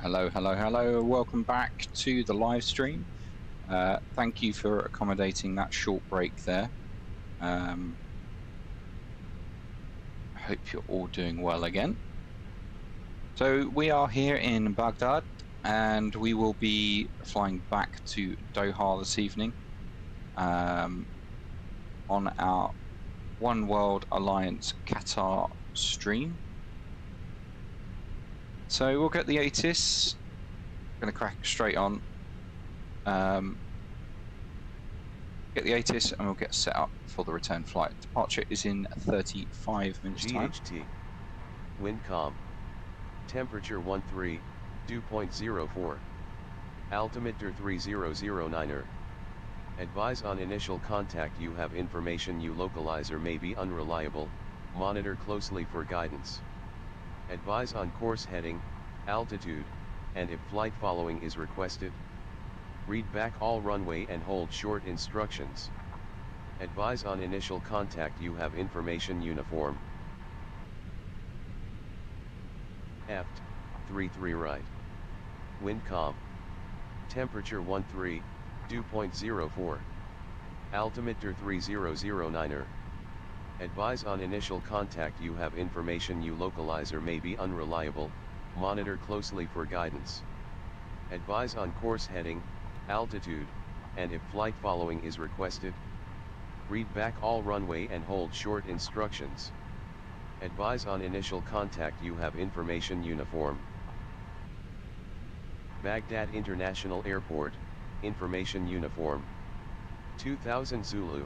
Hello, hello, hello. Welcome back to the live stream. Thank you for accommodating that short break there. Hope you're all doing well again. So we are here in Baghdad and we will be flying back to Doha this evening on our One World Alliance Qatar stream. So we'll get the ATC, going to crack straight on. get the ATIS, and we'll get set up for the return flight. Departure is in 35 minutes time. GHT. Wind calm. Temperature 13, dew point 04. Altimeter 3009er. Advise on initial contact you have information you localizer may be unreliable, monitor closely for guidance. Advise on course heading, altitude, and if flight following is requested. Read back all runway and hold short instructions. Advise on initial contact you have information uniform. Aft, 33 right. Wind calm. Temperature 13, dew point 04. Altimeter 3009er. Advise on initial contact you have information you localizer may be unreliable, monitor closely for guidance. Advise on course heading, altitude, and if flight following is requested. Read back all runway and hold short instructions. Advise on initial contact you have information uniform. Baghdad International Airport, information uniform. 2000 Zulu.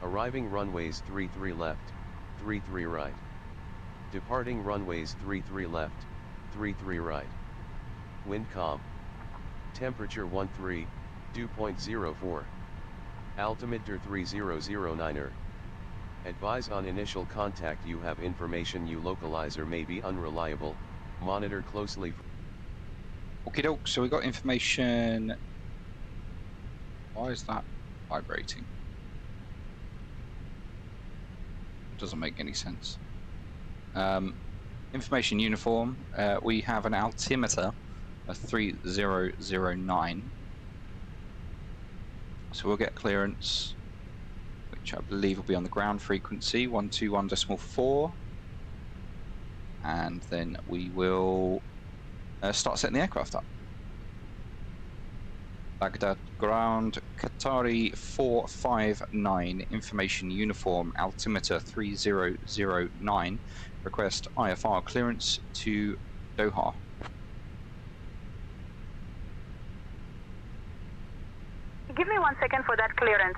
Arriving runways 33 left, 33 right. Departing runways 33 left, 33 right. Wind calm. Temperature 13, dew point 04. Altimeter 3009er. Advise on initial contact you have information you localizer may be unreliable, monitor closely. Okie doke, so we got information. Why is that vibrating? Doesn't make any sense. Information uniform, we have an altimeter of 3009. So we'll get clearance, which I believe will be on the ground frequency 121.4, and then we will start setting the aircraft up. Baghdad ground, Qatari 459, information uniform, altimeter 3009, request IFR clearance to Doha. Give me 1 second for that clearance.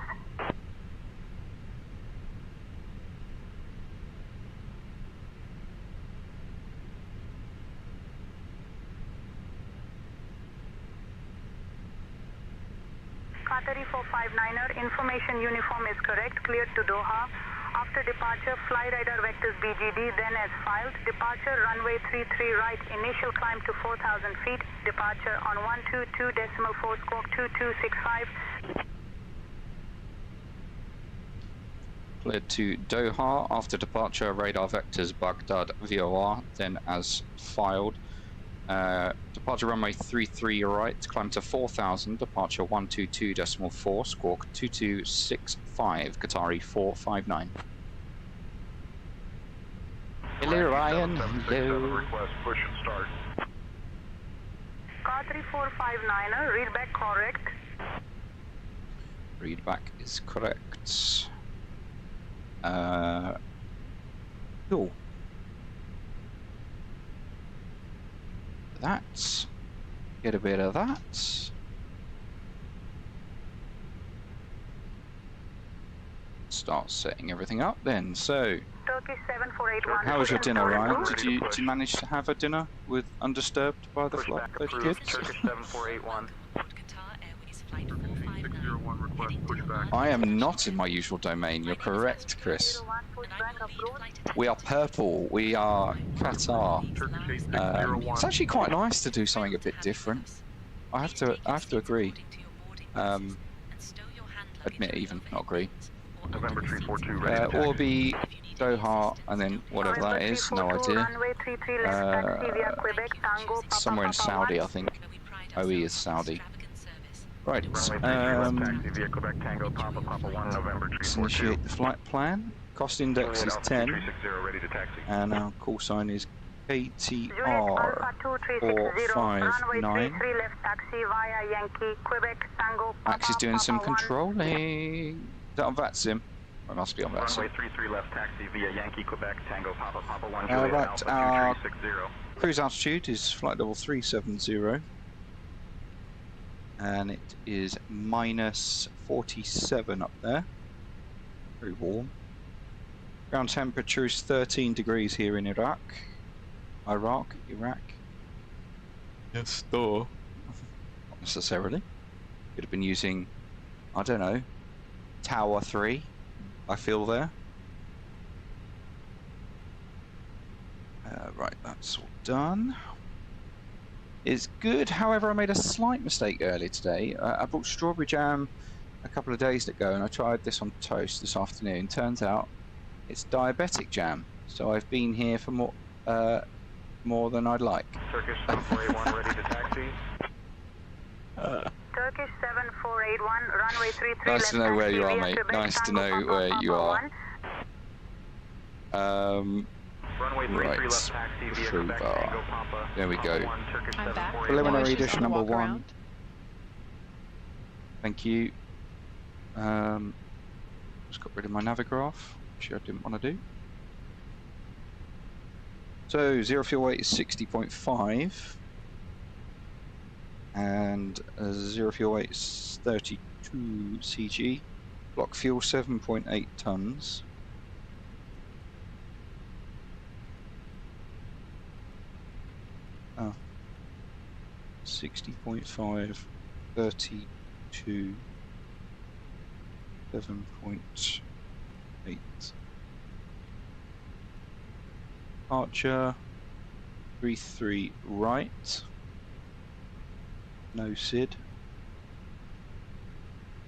Qatari 459er, information uniform is correct, cleared to Doha. After departure, fly radar vectors BGD, then as filed. Departure, runway 33 right, initial climb to 4,000 feet. Departure on 122.4, squawk 2265. Cleared to Doha. After departure, radar vectors Baghdad VOR, then as filed. Departure runway 33 right, climb to 4,000, departure 122.4, squawk 2265, Qatari 459. Hello Ryan, hello. Request push and start. Qatari 459er, read back correct. Read back is correct. Cool. That. Get a bit of that. Start setting everything up then. So, Turkish 7481. how was your dinner, Ryan? Did you manage to have a dinner with undisturbed by the flight? Good. Turkish 7481. I am not in my usual domain. You're correct, Chris. We are purple. We are Qatar. It's actually quite nice to do something a bit different. I have to agree. Admit even, not agree. November 342 ready to Orbi, Doha, and then whatever that is, no idea. Somewhere in Saudi, I think. OE is Saudi. Right, let's initiate the flight plan. Cost index is 10, and our call sign is KTR 459. Max is doing some controlling. Is that on VATSIM? It must be on VATSIM. Runway 33 left taxi via Yankee, Quebec, Tango, Papa, Papa 1 right, our cruise altitude is flight level 370. and it is minus 47 up there. Very warm. Ground temperature is 13 degrees here in Iraq. Iraq. Yes, though. Not necessarily. Could have been using, I don't know, Tower 3, I feel there. Right, that's all done. It's good, however, I made a slight mistake earlier today. I bought strawberry jam a couple of days ago, and I tried this on toast this afternoon. Turns out it's diabetic jam, so I've been here for more than I'd like. Turkish 7481 ready to taxi. Turkish 7481, runway 33. Nice to know where you are, mate. Nice to know where you are. Runway 33 Right, left taxi via Quebec Tango Papa. there we go. 1 Turkish I'm back. 7481. Preliminary Just edition gonna number walk 1. around. Thank you. Just got rid of my navigraph, which I didn't want to do. So, zero fuel weight is 60.5. And zero fuel weight is 32 kg. Block fuel 7.8 tons. Oh. 60.5, 32, 7.8. Departure, 33 right. No SID.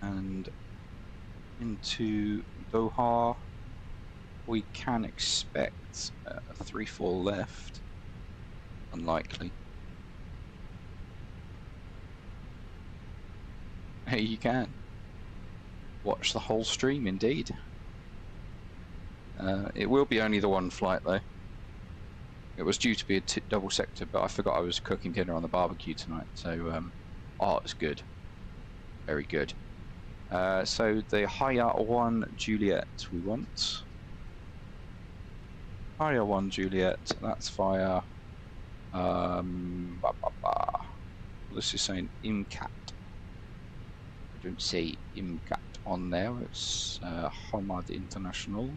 And into Doha, we can expect a 3-4 left. Unlikely. Hey, you can watch the whole stream, indeed. It will be only the one flight, though. It was due to be a double sector, but I forgot I was cooking dinner on the barbecue tonight, so oh, it's good. Very good. So the Haya 1 Juliet we want. Haya 1 Juliet, that's via this is saying IMCAT. I don't say IMCAT on there, it's Hamad International.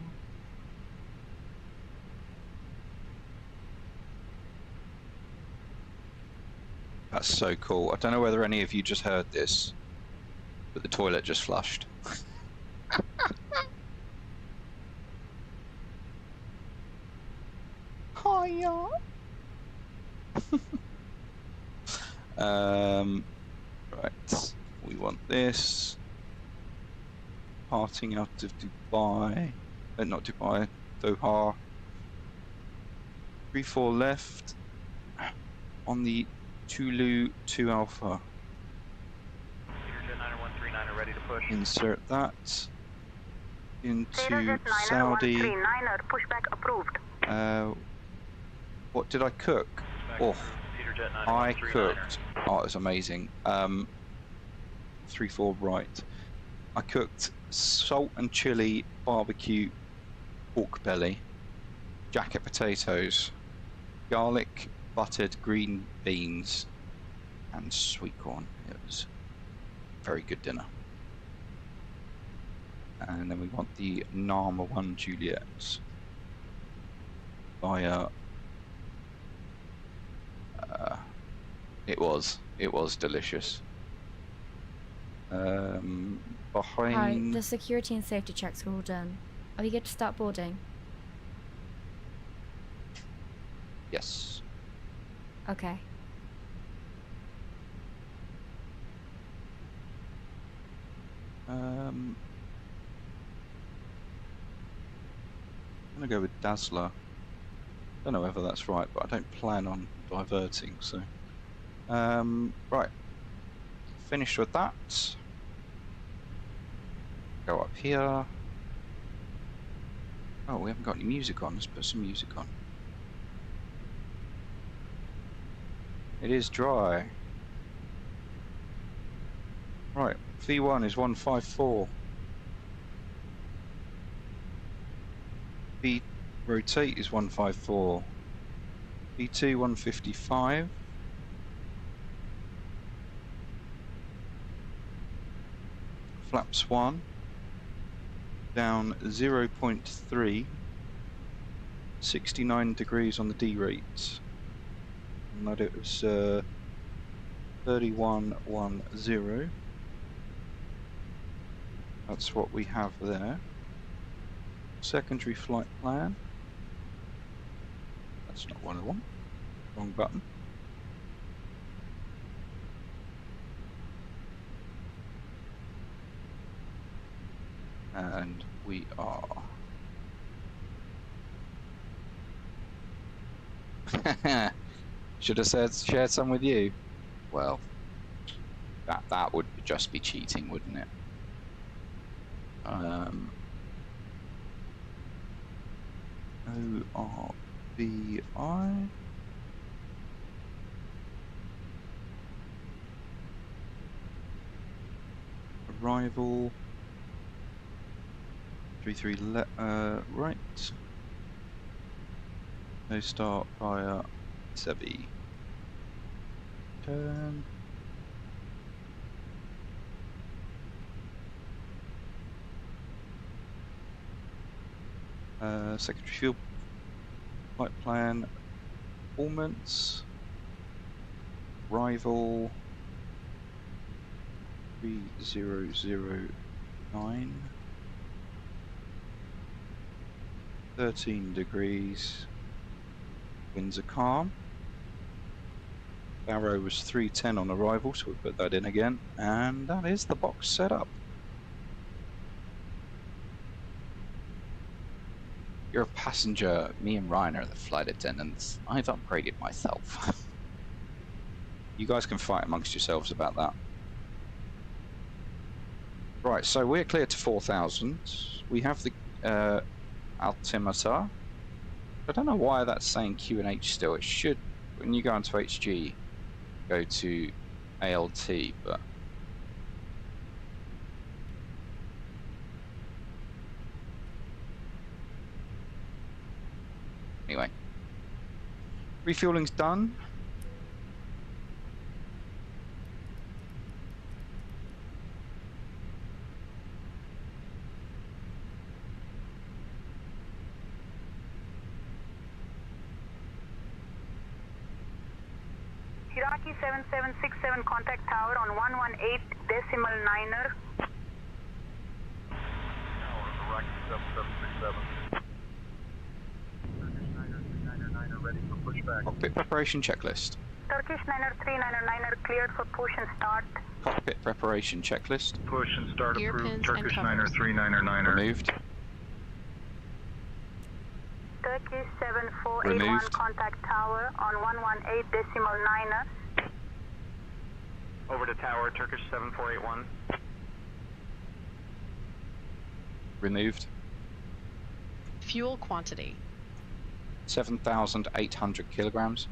That's so cool. I don't know whether any of you just heard this, but the toilet just flushed. Hiya. Right, we want this. Parting out of Dubai, not Dubai, Doha. 3-4 left on the Tulu 2 Alpha. Jet 9139 are ready to push. Insert that into Jet Saudi. 139er, pushback approved. What did I cook? Oh, Jet I 9139er. cooked. Oh, it was amazing. 3-4 right. I cooked salt and chili barbecue pork belly, jacket potatoes, garlic buttered green beans, and sweet corn. It was a very good dinner. And then we want the Nama 1 Juliet via. It was delicious. Behind. Hi, the security and safety checks are all done. Are we good to start boarding? Yes. Okay. I'm gonna go with Dazzler. Don't know whether that's right, but I don't plan on diverting, so. Right. Finished with that. Go up here. Oh, we haven't got any music on. Let's put some music on. It is dry. Right, V1 is 154. V rotate is 154. V2 155. flaps 1, down 0.3, 69 degrees on the D rate. And that it was 3110. That's what we have there. Secondary flight plan. That's not one I want. Wrong button. And we are should have shared some with you. Well, that would just be cheating, wouldn't it? ORBI. Arrival 33 right. No start via Sebi. Turn. Secondary fuel flight plan performance. Arrival 3009. 13 degrees. Winds are calm. Barrow was 310 on arrival, so we put that in again, and that is the box set up. You're a passenger, me and Ryan are the flight attendants. I've upgraded myself. You guys can fight amongst yourselves about that. Right, so we're clear to 4,000. We have the altimeter. I don't know why that's saying QNH still. It should, when you go into HG, go to ALT, but anyway, refueling's done. Iraqi 7767 contact tower on 118.9er. Iraqi 7767. Ready for pushback. Cockpit preparation checklist. Turkish 9er cleared for push and start. Cockpit preparation checklist. Push and start Gear approved. pins and Turkish covers. 9er. Removed. Turkish 7481 Removed. contact tower on 118.9er. Over to tower, Turkish 7481. Removed. Fuel quantity. 7,800 kilograms.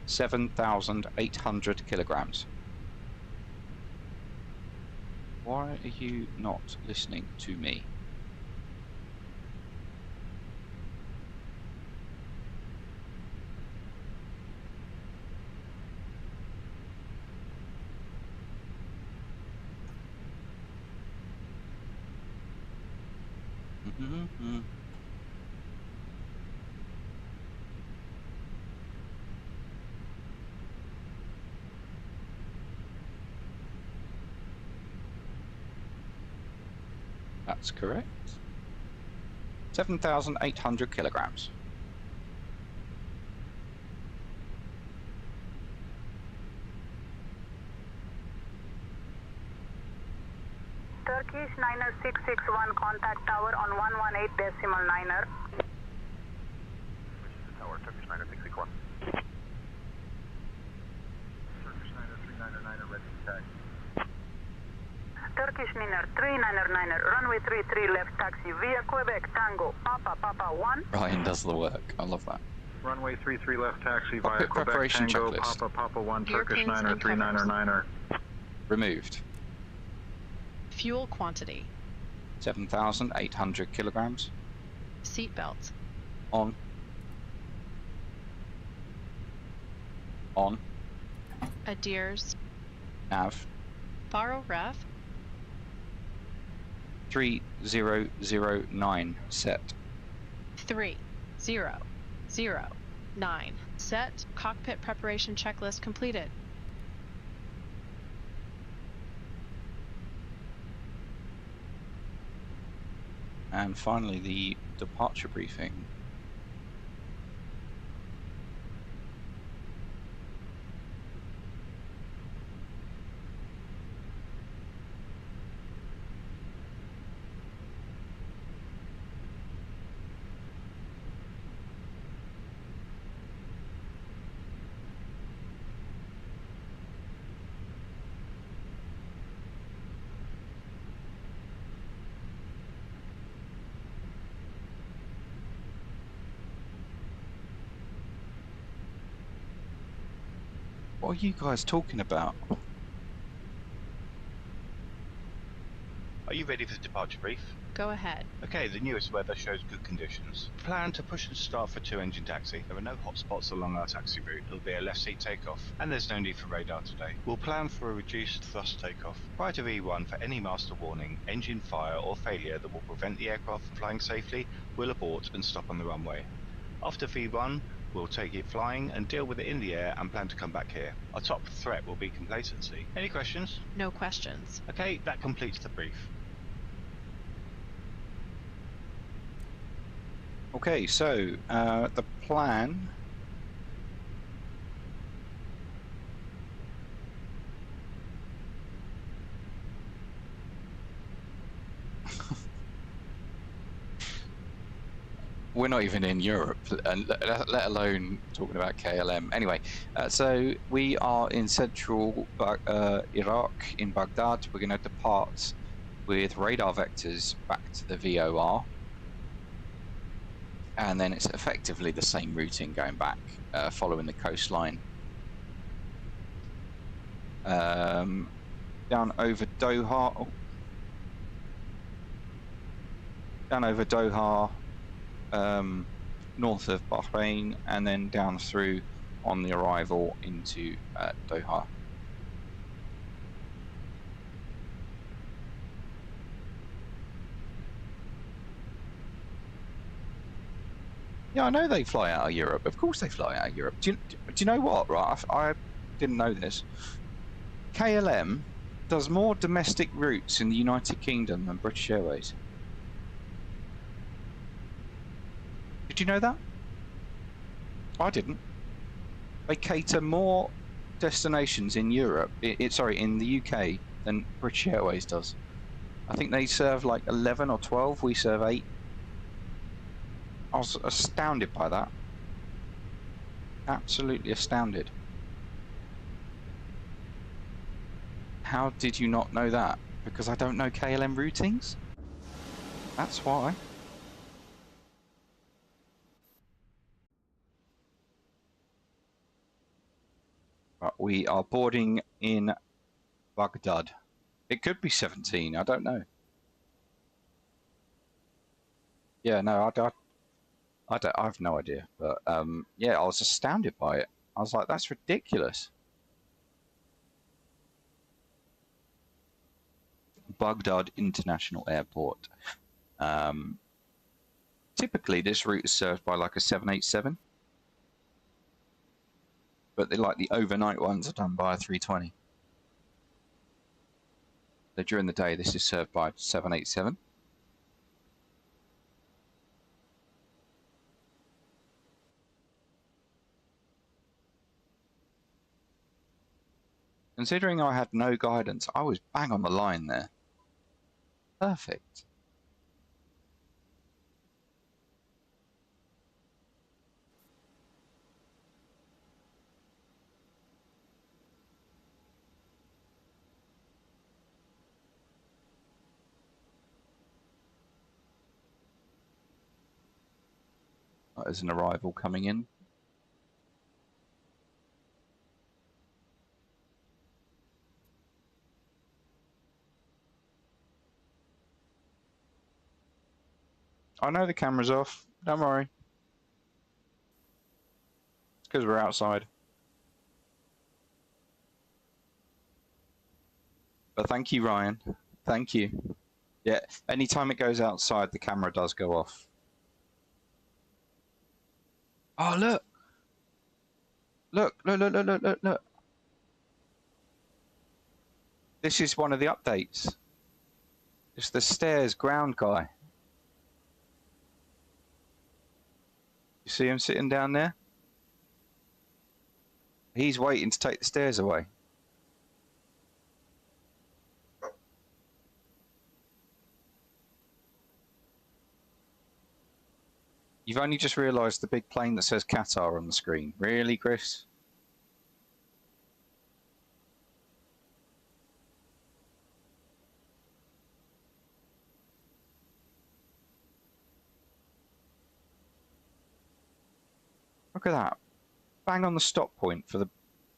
$7,800 Why are you not listening to me? That's correct. 7,800 kilograms. Turkish 90661 contact tower on 118.9er. Tower, Turkish 9661. Turkish 9er ready to tag. Turkish 9er, runway 33 left taxi via Quebec Tango, Papa 1. Ryan does the work. I love that. Runway 33 left taxi via Cockpit Quebec preparation Tango, checklist. Papa 1, Gear Turkish pins 9er, and covers. 9er. Removed. Fuel quantity. 7,800 kilograms. Seat belts. On. On. Adheres. Nav. Borrow ref. 3009 set. 3009. Set. Cockpit preparation checklist completed. And finally, the departure briefing. What are you guys talking about? Are you ready for the departure brief? Go ahead. Okay, the newest weather shows good conditions. Plan to push and start for 2-engine taxi. There are no hotspots along our taxi route. It'll be a left seat takeoff, and there's no need for radar today. We'll plan for a reduced thrust takeoff. Prior to V1, for any master warning, engine fire or failure that will prevent the aircraft from flying safely, we'll abort and stop on the runway. After V1, we'll take it flying and deal with it in the air and plan to come back here. Our top threat will be complacency. Any questions? No questions. Okay, that completes the brief. Okay, so the plan. We're not even in Europe, and let alone talking about KLM. Anyway, so we are in central Iraq, in Baghdad. We're going to depart with radar vectors back to the VOR. And then it's effectively the same routing going back, following the coastline. Down over Doha. Oh. Down over Doha, north of Bahrain, and then down through on the arrival into Doha. Yeah, I know they fly out of Europe. Of course they fly out of Europe. Do you know what, right? I didn't know this. KLM does more domestic routes in the United Kingdom than British Airways. Did you know that? I didn't. They cater more destinations in Europe, in the UK, than British Airways does. I think they serve like 11 or 12, we serve 8. I was astounded by that. Absolutely astounded. How did you not know that? Because I don't know KLM routings? That's why. But we are boarding in Baghdad. It could be 17, I don't know. Yeah, no, I have no idea, but yeah, I was astounded by it. I was like, that's ridiculous. Baghdad International Airport. Typically, this route is served by like a 787, but the overnight ones are done by a 320. So during the day, this is served by 787. Considering I had no guidance, I was bang on the line there. Perfect. There's an arrival coming in. I know the camera's off. Don't worry. It's because we're outside. Thank you, Ryan. Thank you. Yeah, anytime it goes outside, the camera does go off. Oh, look! Look, look, look, look, look, look, look. This is one of the updates. It's the stairs ground guy. You see him sitting down there? He's waiting to take the stairs away. You've only just realised the big plane that says Qatar on the screen. Really, Chris? Look at that. Bang on the stop point for the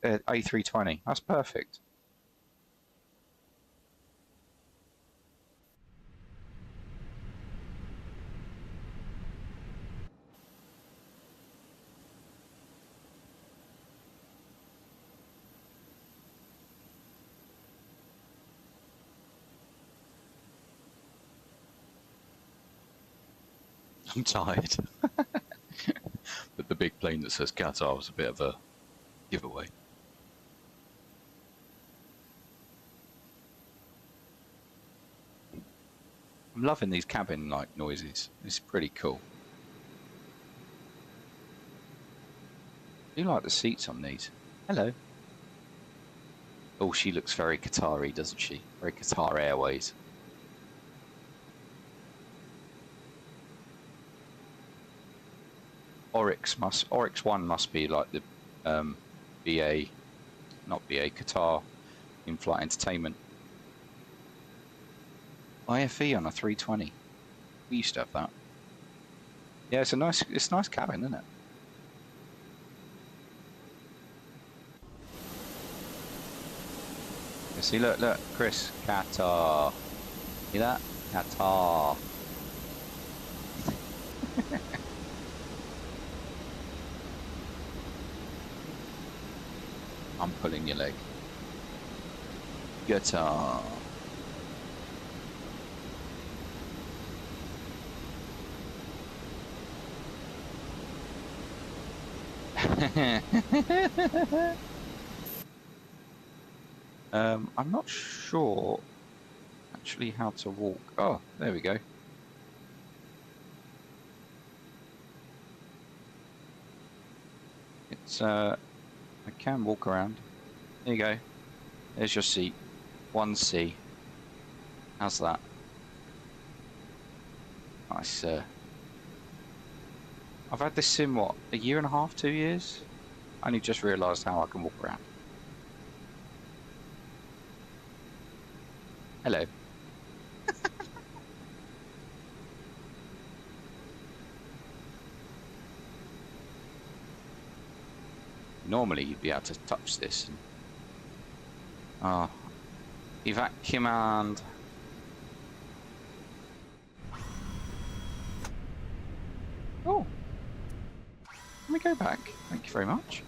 A320. That's perfect. I'm tired. But the big plane that says Qatar was a bit of a giveaway. I'm loving these cabin like noises. It's pretty cool. I do like the seats on these. Hello. Oh, she looks very Qatari, doesn't she? Very Qatar Airways. Oryx 1 must be like the BA, not BA, Qatar in-flight entertainment. IFE on a 320. We used to have that. Yeah, it's a nice cabin, isn't it? You see, look, Chris, Qatar. See that? Qatar. I'm pulling your leg. Guitar. I'm not sure actually how to walk. Oh, there we go. It's I can walk around. There you go. There's your seat. 1C. How's that? Nice. I've had this sim, what, a year and a half, 2 years? I only just realised how I can walk around. Hello. Normally you'd be able to touch this. And... evac command. Oh. Let me go back. Thank you very much.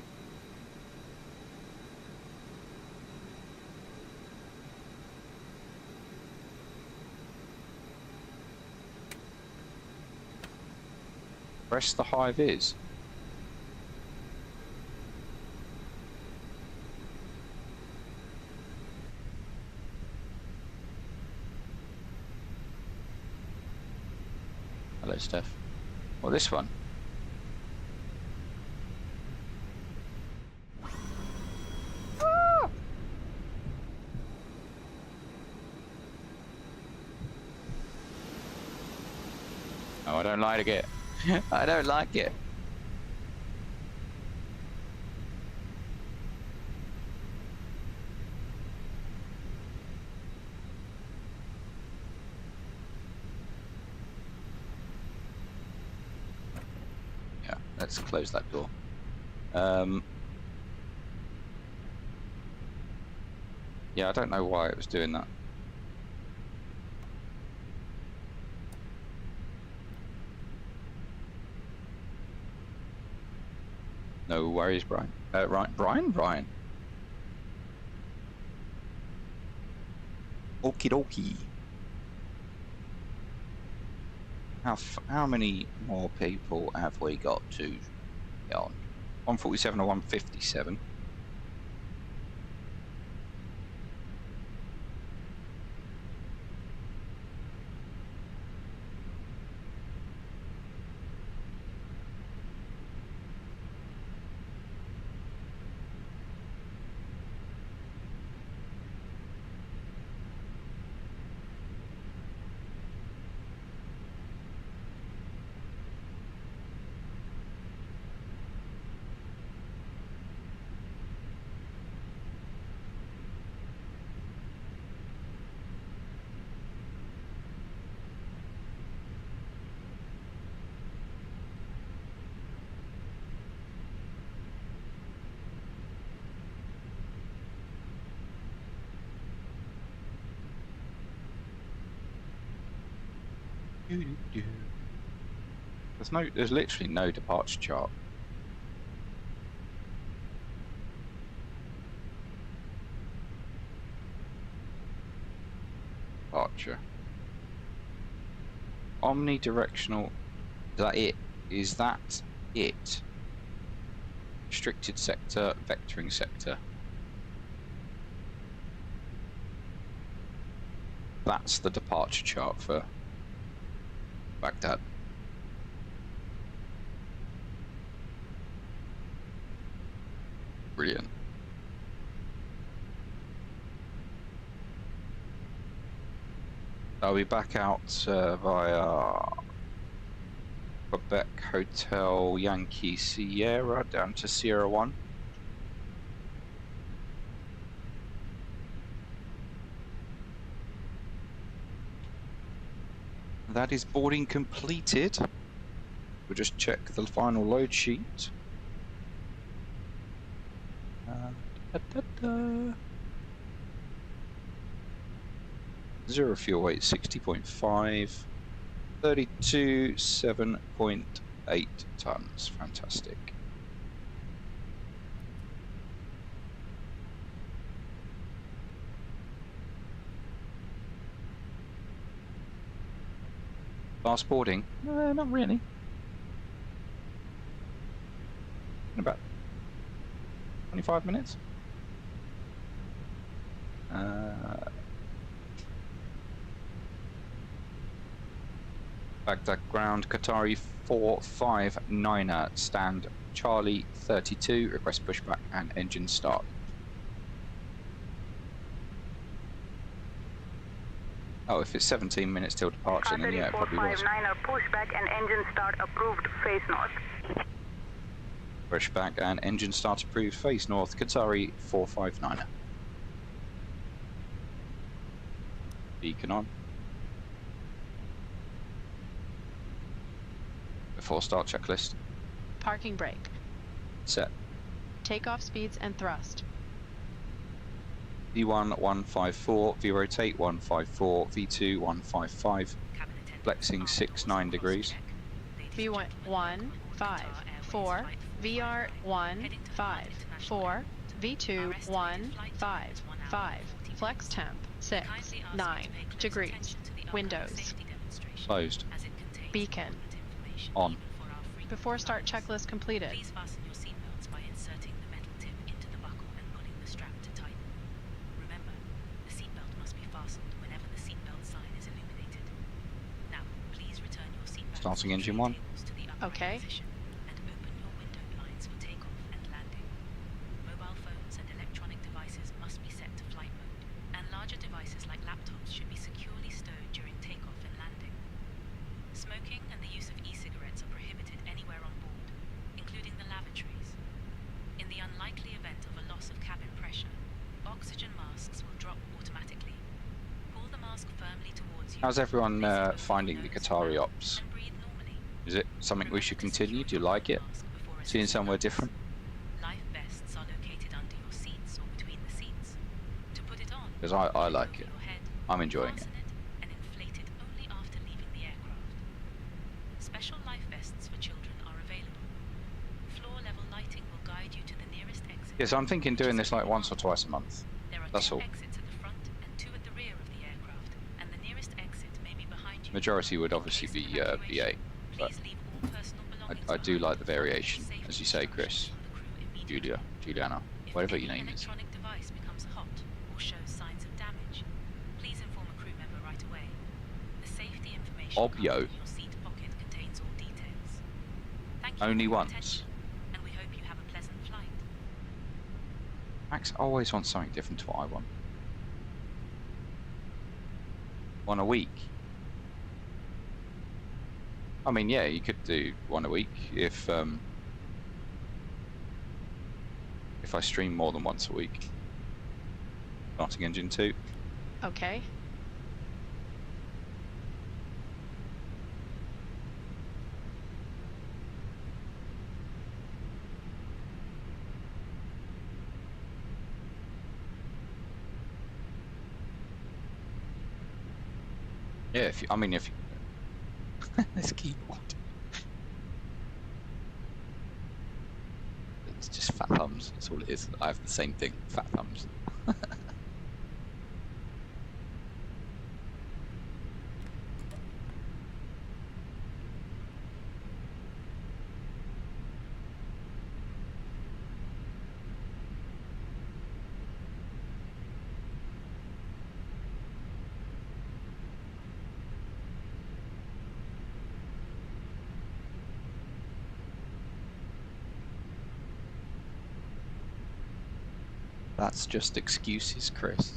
Press the high vis. Hello, Steph. Well, this one. Ah! Oh, I don't like it. I don't like it. Yeah, let's close that door. Yeah, I don't know why it was doing that. No worries, Brian. Brian? Okie dokie. How many more people have we got to get on? 147 or 157? There's literally no departure chart. Departure. Omnidirectional. Is that it? Is that it? Restricted sector, vectoring sector. That's the departure chart for Baghdad. Brilliant. I'll be back out via Quebec Hotel Yankee Sierra down to Sierra 1. That is boarding completed. We'll just check the final load sheet. Zero fuel weight 60.5, 32.7.8 tons. Fantastic. Fast boarding? Not really. In about 25 minutes. Baghdad ground, Qatari 459er, stand Charlie 32, request pushback and engine start. Oh, if it's 17 minutes till departure, then yeah, it probably was. 459er, pushback and engine start approved, face north. Pushback and engine start approved, face north, Qatari 459er. Beacon on. Before start checklist. Parking brake. Set. Takeoff speeds and thrust. V1 154, V rotate 154, V2 155, flexing 69 degrees. V1 1 5 4, VR 1 5 4, V2 1 5 5, flex temp 6 9 degrees. Windows Closed. beacon On. before start checklist completed. Please fasten your seatbelts by inserting the metal tip into the buckle and pulling the strap to tighten. Remember, the seatbelt must be fastened whenever the seatbelt sign is illuminated. Now, please return your seatbelt Starting engine 1. to the upright Okay. position and open your window blinds for takeoff and landing. Mobile phones and electronic devices must be set to flight mode, and larger devices like laptops should be securely stowed during takeoff and landing. Smoking and the use of e-cigarettes are prohibited anywhere on board, including the lavatories. In the unlikely event of a loss of cabin pressure, oxygen masks will drop automatically. Pull the mask firmly towards you. How's everyone Place it over finding your the nose Qatari and ops? breathe normally. Is it something we should continue? Do you like it? Mask before Seeing assessing somewhere others. different? Life vests are located under your seats or between the seats. To put it on, Because I put like over it. your head, I'm enjoying it. fasten and inflate it only after leaving the aircraft. Special life vests for children are available. Floor level lighting will guide you to the nearest exit. Yes, I'm thinking doing this like once or twice a month. There are That's 2 all. exits at the front and 2 at the rear of the aircraft. Majority would obviously be BA, but Please leave all personal belongings I do behind like the and variation, safety as you say, Chris, instructions from the crew immediately. Juliana, If whatever any your name is. electronic device becomes hot or shows signs of damage, please inform a crew member right away. The safety information Obyo. card in your seat pocket contains all details. Thank you Only for your once. attention, and we hope you have a pleasant flight. Max always wants something different to what I want. One a week. I mean, yeah, you could do one a week if I stream more than once a week. Starting engine 2. Okay. Yeah, if you, I mean, if this keyboard, it's just fat thumbs. That's all it is. I have the same thing, fat thumbs. That's just excuses, Chris.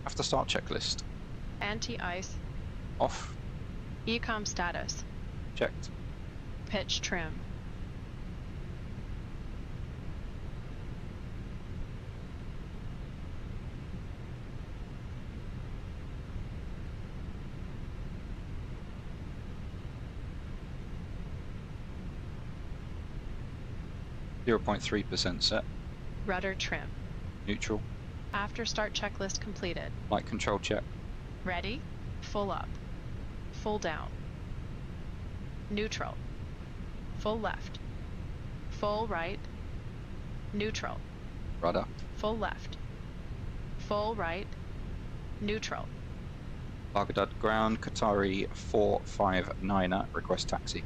After start checklist. Anti-ice. Off. Ecom status. Checked. Pitch trim. .3% set. Rudder trim. Neutral. After start checklist completed. Light control check. Ready? Full up. Full down. Neutral. Full left. Full right. Neutral. Rudder. Full left. Full right. Neutral. Baghdad ground. Qatari 459er. Request taxi.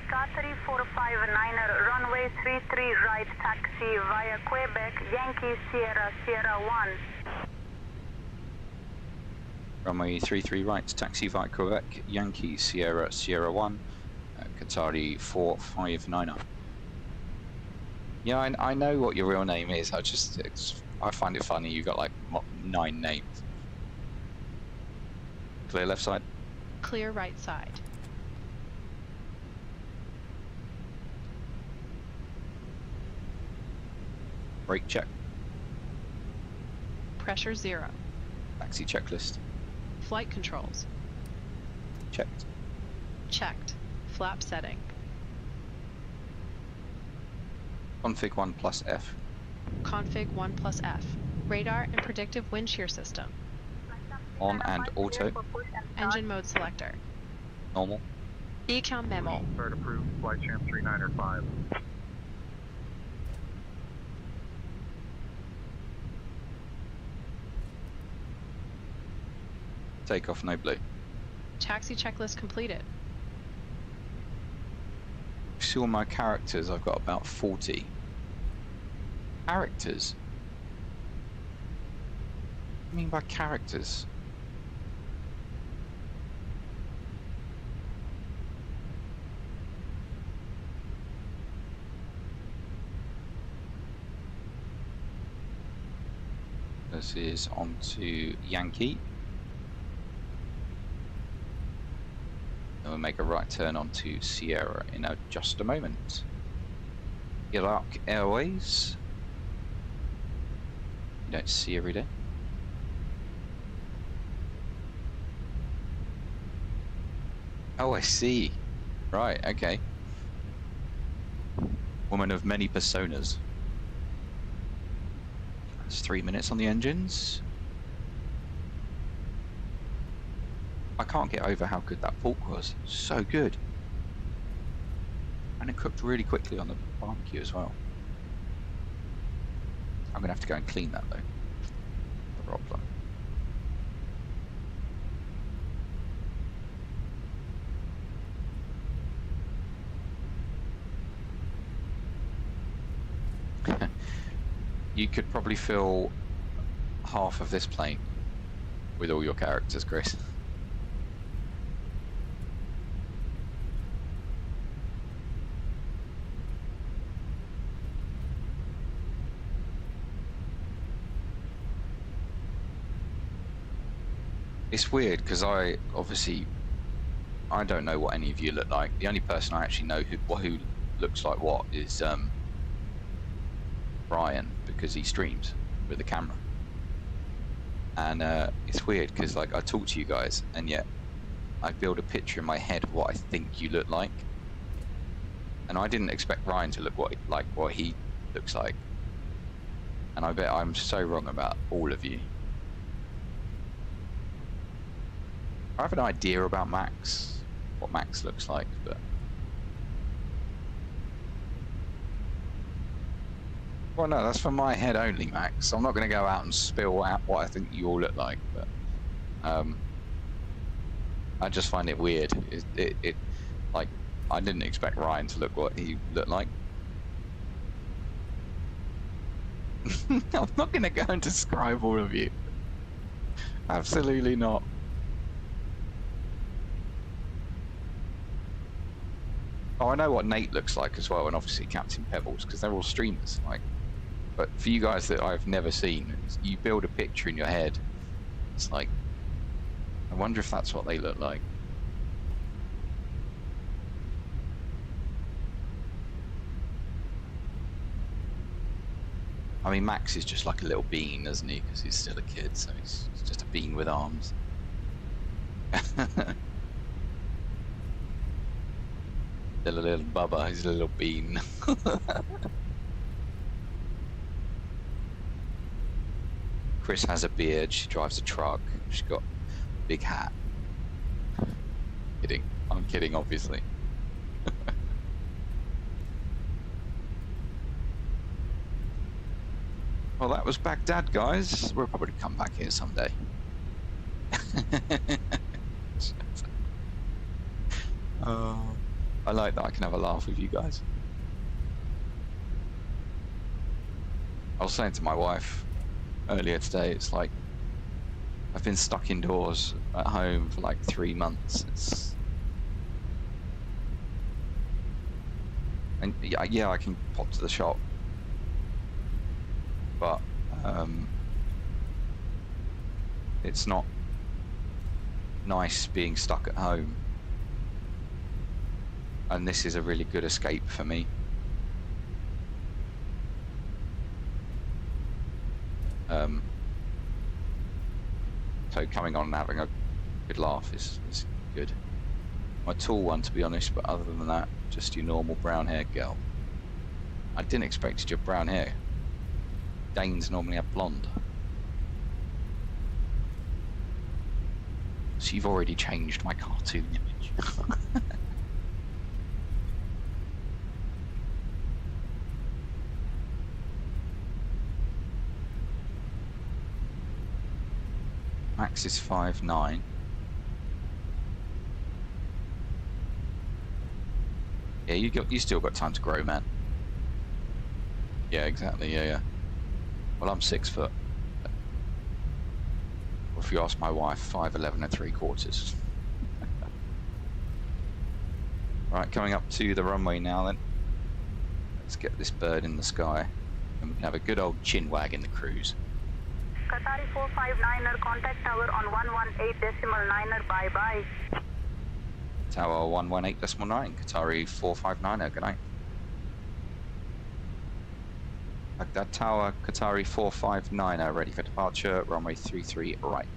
Qatari 459er, runway 33 right, taxi via Quebec, Yankee Sierra, Sierra 1. Runway 33 right, taxi via Quebec, Yankee Sierra, Sierra 1, Qatari 459er. Yeah, I know what your real name is. I find it funny. You got like 9 names. Clear left side. Clear right side. Brake check. Pressure 0. Taxi checklist. Flight controls. Checked. Checked. Flap setting. Config 1 plus F. Config 1 plus F. Radar and predictive wind shear system. On and auto. Engine mode selector. Normal. Ecom memo. Start approved, flight champ 3905. Takeoff no blue. Taxi checklist completed. See all my characters, I've got about 40. Characters? What do you mean by characters? This is on to Yankee. Then we'll make a right turn onto Sierra in just a moment. Iraq Airways. You don't see every day. Oh, I see. Right, okay. Woman of many personas. That's 3 minutes on the engines. I can't get over how good that pork was. So good. And it cooked really quickly on the barbecue as well. I'm going to have to go and clean that though. The problem. You could probably fill half of this plane with all your characters, Chris. It's weird because I don't know what any of you look like. The only person I actually know who looks like what is Brian, because he streams with the camera. And it's weird because like I talk to you guys and yet I build a picture in my head of what I think you look like. And I didn't expect Ryan to look like what he looks like. And I bet I'm so wrong about all of you. I have an idea about Max, what Max looks like, but well, no, that's for my head only, Max. I'm not going to go out and spill out what I think you all look like, but I just find it weird. It like I didn't expect Ryan to look what he looked like. I'm not going to go and describe all of you. Absolutely not. Oh, I know what Nate looks like as well, and obviously Captain Pebbles, because they're all streamers. Like, but for you guys that I've never seen, you build a picture in your head. It's like, I wonder if that's what they look like. I mean, Max is just like a little bean, isn't he? Because he's still a kid, so he's just a bean with arms. Little Bubba, he's a little bean. Chris has a beard, she drives a truck, she's got a big hat. Kidding. I'm kidding, obviously. Well, that was Baghdad, guys. We'll probably come back here someday. I like that I can have a laugh with you guys. I was saying to my wife earlier today, it's like I've been stuck indoors at home for like 3 months. And yeah, I can pop to the shop, but it's not nice being stuck at home. And this is a really good escape for me. So coming on and having a good laugh is good. My tall one, to be honest, but other than that, just your normal brown haired girl. I didn't expect you to have brown hair. Danes normally have blonde. So you've already changed my cartoon image. Max is 5'9". Yeah, you still got time to grow, man. Yeah, exactly. Yeah. Well, I'm 6 foot. Or if you ask my wife, 5'11 3/4. Right, coming up to the runway now then. Let's get this bird in the sky, and we can have a good old chin wag in the cruise. Qatari 459er, contact tower on 118.9er, bye-bye. Tower 118.9, Qatari 459er, good night. Baghdad Tower, Qatari 459er, ready for departure, runway 33 right.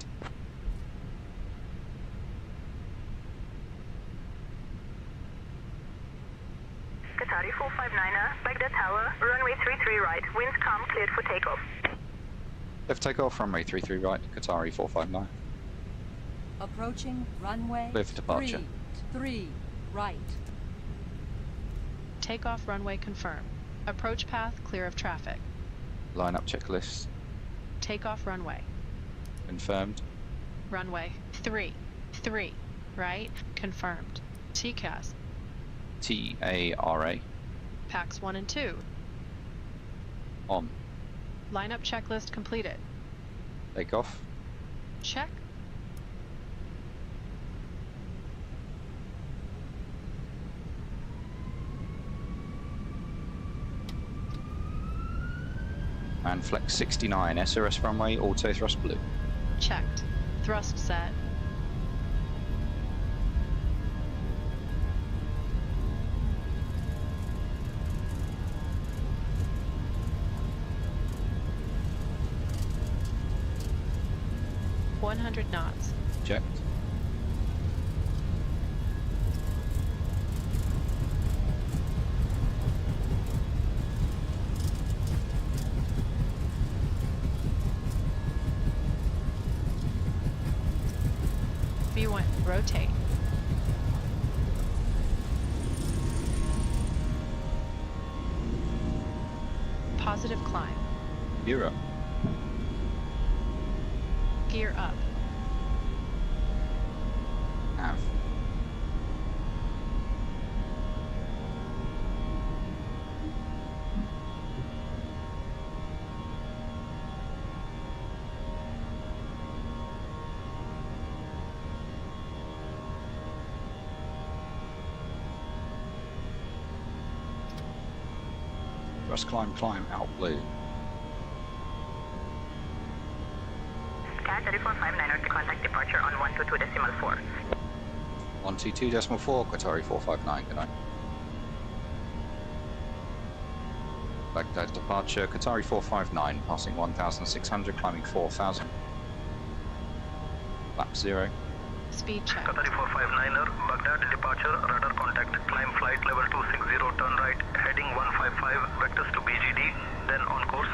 Baghdad Tower, runway 33 right, winds calm, cleared for takeoff. Lift takeoff, runway 33 right, Qatari 459. Approaching runway Clear for departure. 33 right. Takeoff runway confirmed. Approach path clear of traffic. Line up checklist Takeoff runway. confirmed. Runway 33 right, confirmed. TCAS. TARA Packs 1 and 2. on. Lineup checklist completed. Takeoff. Check. And flex 69, SRS runway, auto thrust blue. Checked. Thrust set. .100 knots. Checked. V1, rotate. Positive climb. Bureau. Gear up. Nav. Thrust climb out blue. Cat 3459 to contact departure on 122.4. 122.4, Qatari 459, good night. Baghdad departure, Qatari 459, passing 1,600, climbing 4,000. Lap 0. Speed check. Qatari 459er, Baghdad departure, radar contact, climb flight level 260, turn right, heading 155, vectors to BGD, then on course.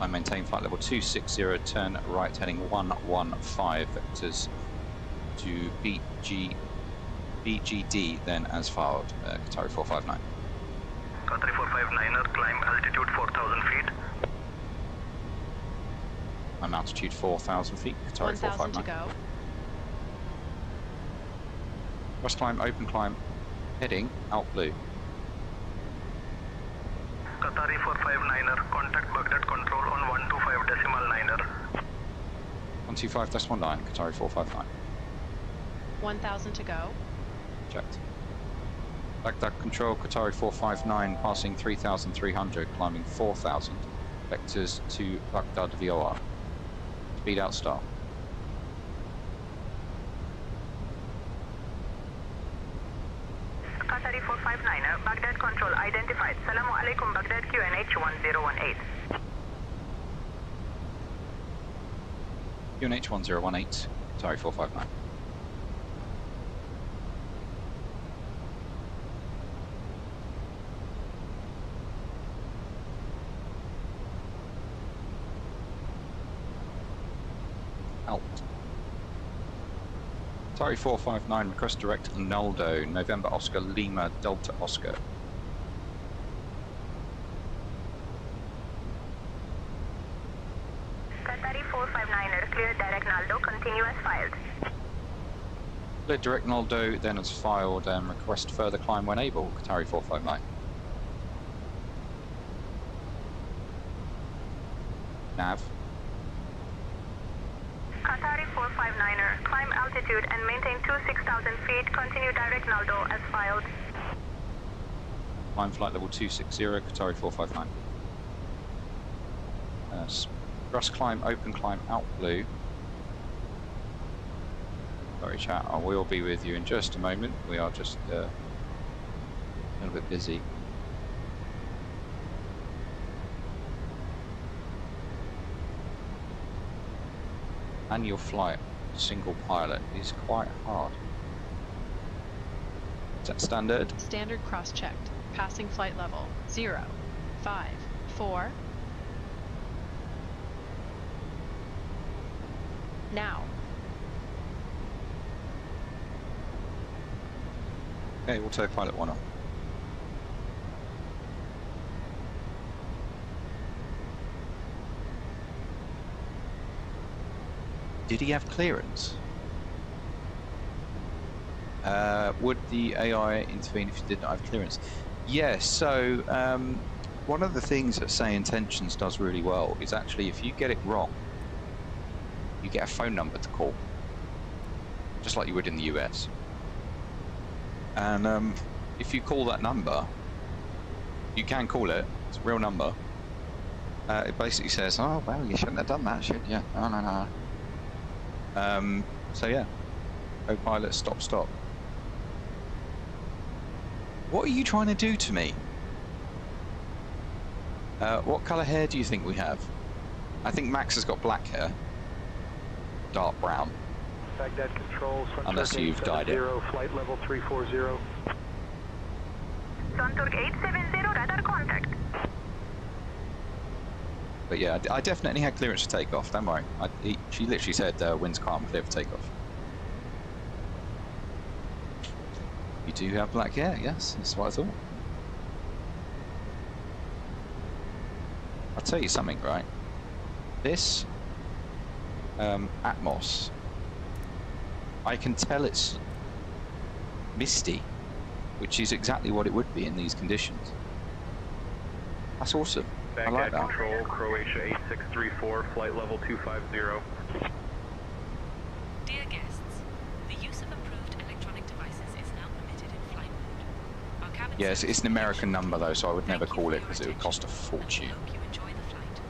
I maintain flight level 260, turn right, heading 115, vectors to BGD, then as filed, Qatari 459. Qatari 459er, climb altitude 4,000 feet. I'm altitude 4,000 feet, Qatari 1,000 to 459. go. Thrust climb, open climb, heading out blue. Qatari 459er, contact Baghdad control on 125.9er. 125.9, Qatari 459. 1,000 to go. Checked. Baghdad control, Qatari 459, passing 3,300, climbing 4,000. Vectors to Baghdad VOR. Speed out star. Qatari 459er, Baghdad control identified. Salamu alaikum, Baghdad QNH 1018. QNH 1018, Qatari 459. Out. Qatari 459, request direct Noldo, November Oscar Lima Delta Oscar. Qatari 459er, clear direct Naldo, continue as filed. Clear direct Noldo, then as filed, request further climb when able, Qatari 459. Nav. Qatari 459er, climb altitude and maintain 26,000 feet, continue direct Naldo as filed. Climb flight level 260, Qatari 459. Thrust climb, open climb out blue. Sorry chat, I will be with you in just a moment. We are just a little bit busy. Annual flight, single pilot is quite hard. Set standard. Standard cross-checked. Passing flight level 0, 5, 4. Now. Okay, autopilot 1 on. Did he have clearance? Would the AI intervene if you did not have clearance? Yes, so one of the things that SayIntentions does really well is actually if you get it wrong, you get a phone number to call, just like you would in the US. And if you call that number, you can call it, it's a real number. It basically says, oh, well, you shouldn't have done that, should you? No, no, no. So yeah, co-pilot, stop, stop. What are you trying to do to me? What colour hair do you think we have? I think Max has got black hair. Dark brown. Baghdad controls. Unless you've dyed it. Flight level 340. Sunturk 870, radar contact. But yeah, I definitely had clearance for takeoff, don't worry. She literally said wind's calm, clear for takeoff. You do have black hair, yes, that's what I thought. I'll tell you something, right? This Atmos, I can tell it's misty, which is exactly what it would be in these conditions. That's awesome. I like that. Control, Croatia 8634, flight level 250. Dear guests, the use of approved electronic devices is now permitted in flight mode. Our cabin Yes, it's an American number though, so I would never call it because it would cost a fortune. hope you enjoy the flight.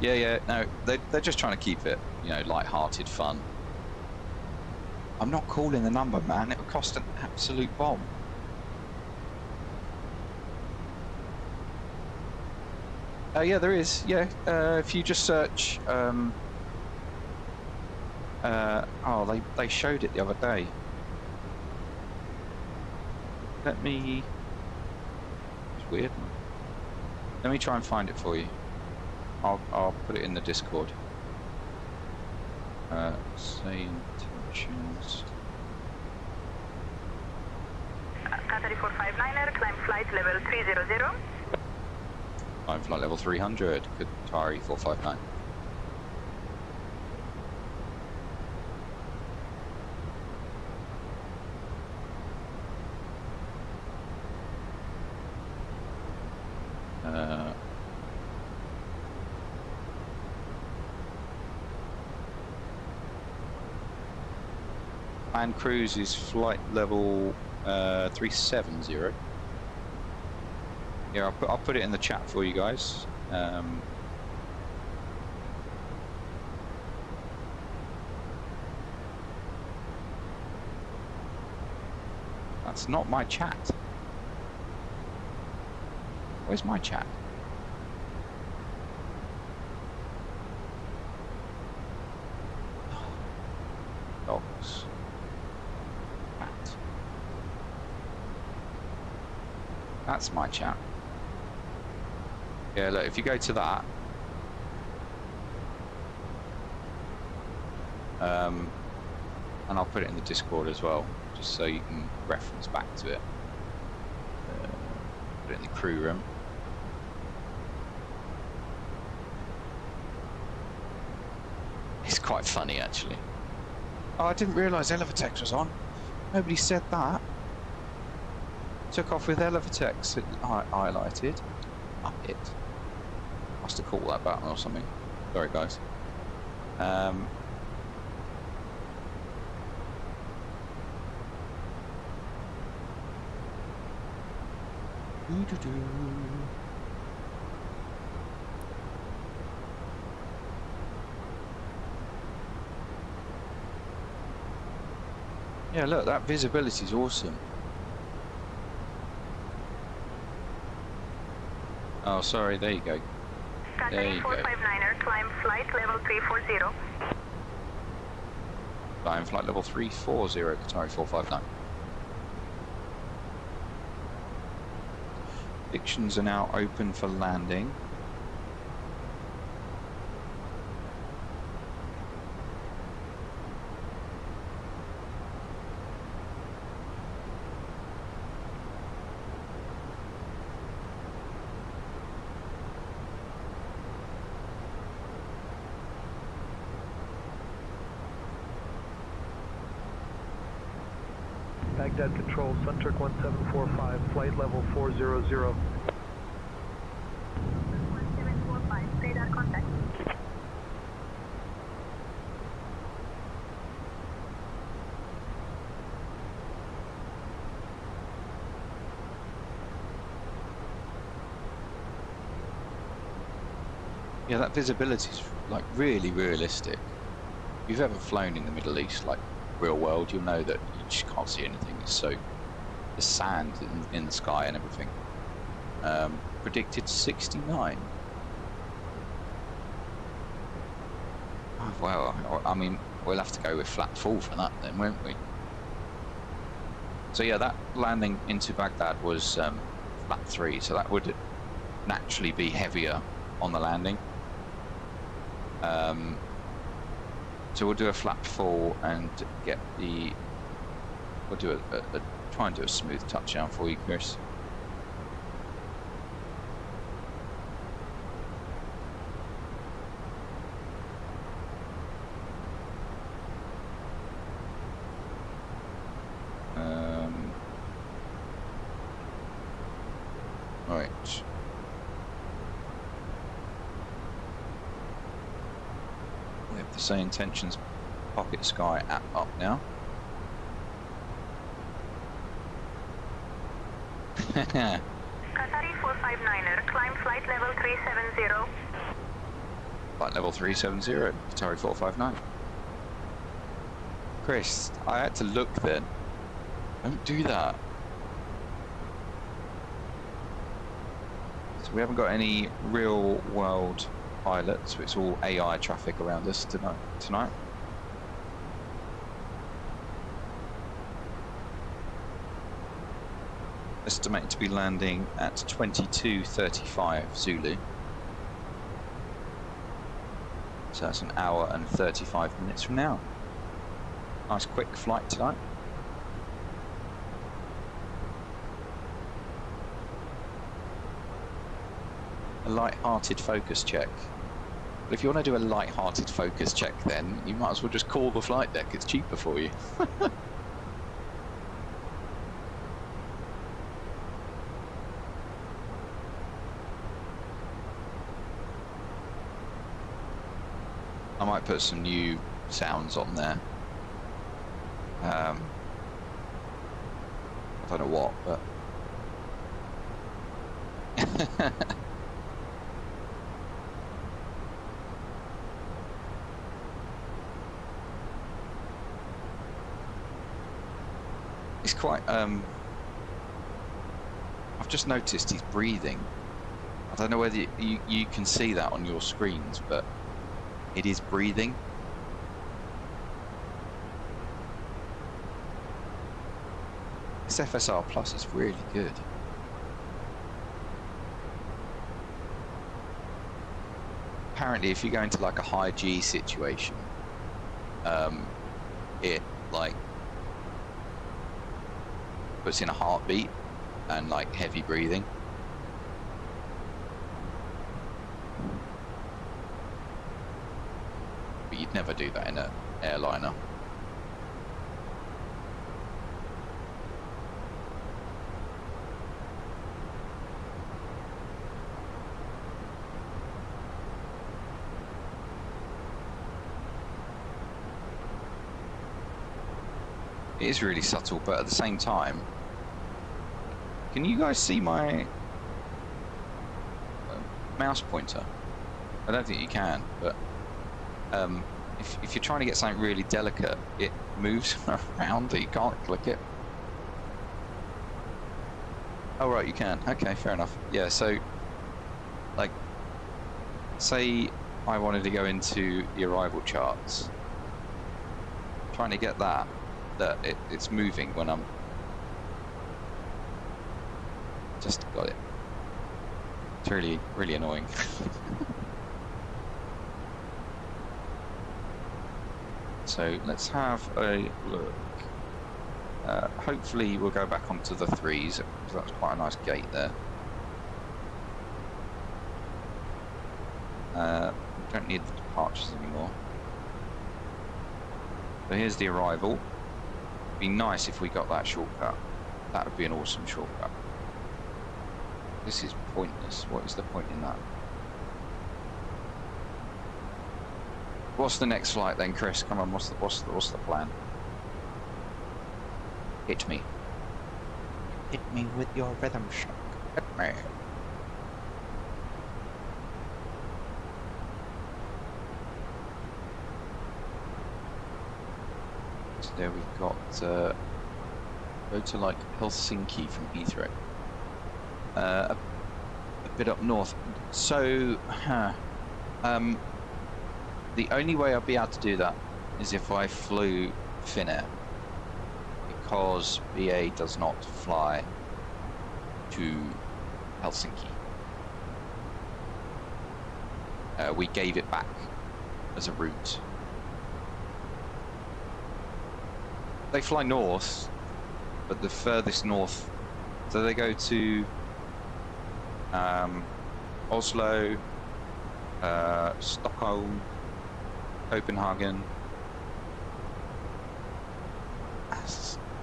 Yeah, no, they're just trying to keep it, you know, light-hearted fun. I'm not calling the number, man. It would cost an absolute bomb. Yeah, there is. Yeah, if you just search. Oh, they showed it the other day. Let me. It's weird. Let me try and find it for you. I'll put it in the Discord. SayIntentions. Qatar 459er, climb flight level 300. Climb flight level 300. Qatari 459. And cruise is flight level 370. Yeah, I'll put it in the chat for you guys. That's not my chat. Where's my chat? Dogs. That's my chat. Yeah, look, if you go to that, and I'll put it in the Discord as well, just so you can reference back to it. Put it in the crew room. It's quite funny, actually. Oh, I didn't realise Elevatex was on. Nobody said that. Took off with Elevatex highlighted. Up it. Must have called that button or something. Sorry, guys. Yeah, look, that visibility is awesome. Oh, sorry, there you go. There you go. 459er, climb flight level 340. Climb flight level 340, Qatari 459. Predictions are now open for landing. Baghdad Control, Sunturk 1745, flight level 400. 1745, radar contact. Yeah, that visibility is like really realistic. If you've ever flown in the Middle East, like real world, you'll know that you just can't see anything. It's so the sand in the sky and everything. Predicted 69. Oh, well, I mean, we'll have to go with flat full for that then, won't we? So yeah, that landing into Baghdad was flat 3, so that would naturally be heavier on the landing. So we'll do a flat full and get the. We'll do try and do a smooth touchdown for you, Chris. Right. We have the SayIntentions Pocket Sky app up now. Qatari 459er, climb flight level 370. Flight level 370, Qatari 459. Chris, I had to look then. Don't do that. So we haven't got any real world pilots, it's all AI traffic around us tonight. Estimated to be landing at 22:35 Zulu. So that's an hour and 35 minutes from now. Nice quick flight tonight. A light-hearted focus check. But if you want to do a light-hearted focus check, then you might as well just call the flight deck. It's cheaper for you. I might put some new sounds on there. I don't know what, but it's quite. I've just noticed he's breathing. I don't know whether you can see that on your screens, but it is breathing. This FSR Plus is really good. Apparently, if you go into like a high G situation, it like puts in a heartbeat and like heavy breathing. But you'd never do that in an airliner. It is really subtle, but at the same time, can you guys see my mouse pointer? I don't think you can, but if you're trying to get something really delicate, it moves around, you can't click it. Oh right, you can. Okay, fair enough. Yeah, so like say I wanted to go into the arrival charts, trying to get that it's moving when I'm just got it. It's really annoying. So let's have a look. Hopefully we'll go back onto the 3s, because that's quite a nice gate there. We don't need the departures anymore. So here's the arrival. It'd be nice if we got that shortcut. That would be an awesome shortcut. This is pointless. What is the point in that? What's the next flight then, Chris? Come on, what's the plan? Hit me. Hit me with your rhythm shock. Hit me. So there we've got go to like Helsinki from Heathrow. A bit up north. So the only way I'll be able to do that is if I flew Finnair, because BA does not fly to Helsinki. We gave it back as a route. They fly north, but the furthest north, so they go to Oslo, Stockholm, Copenhagen,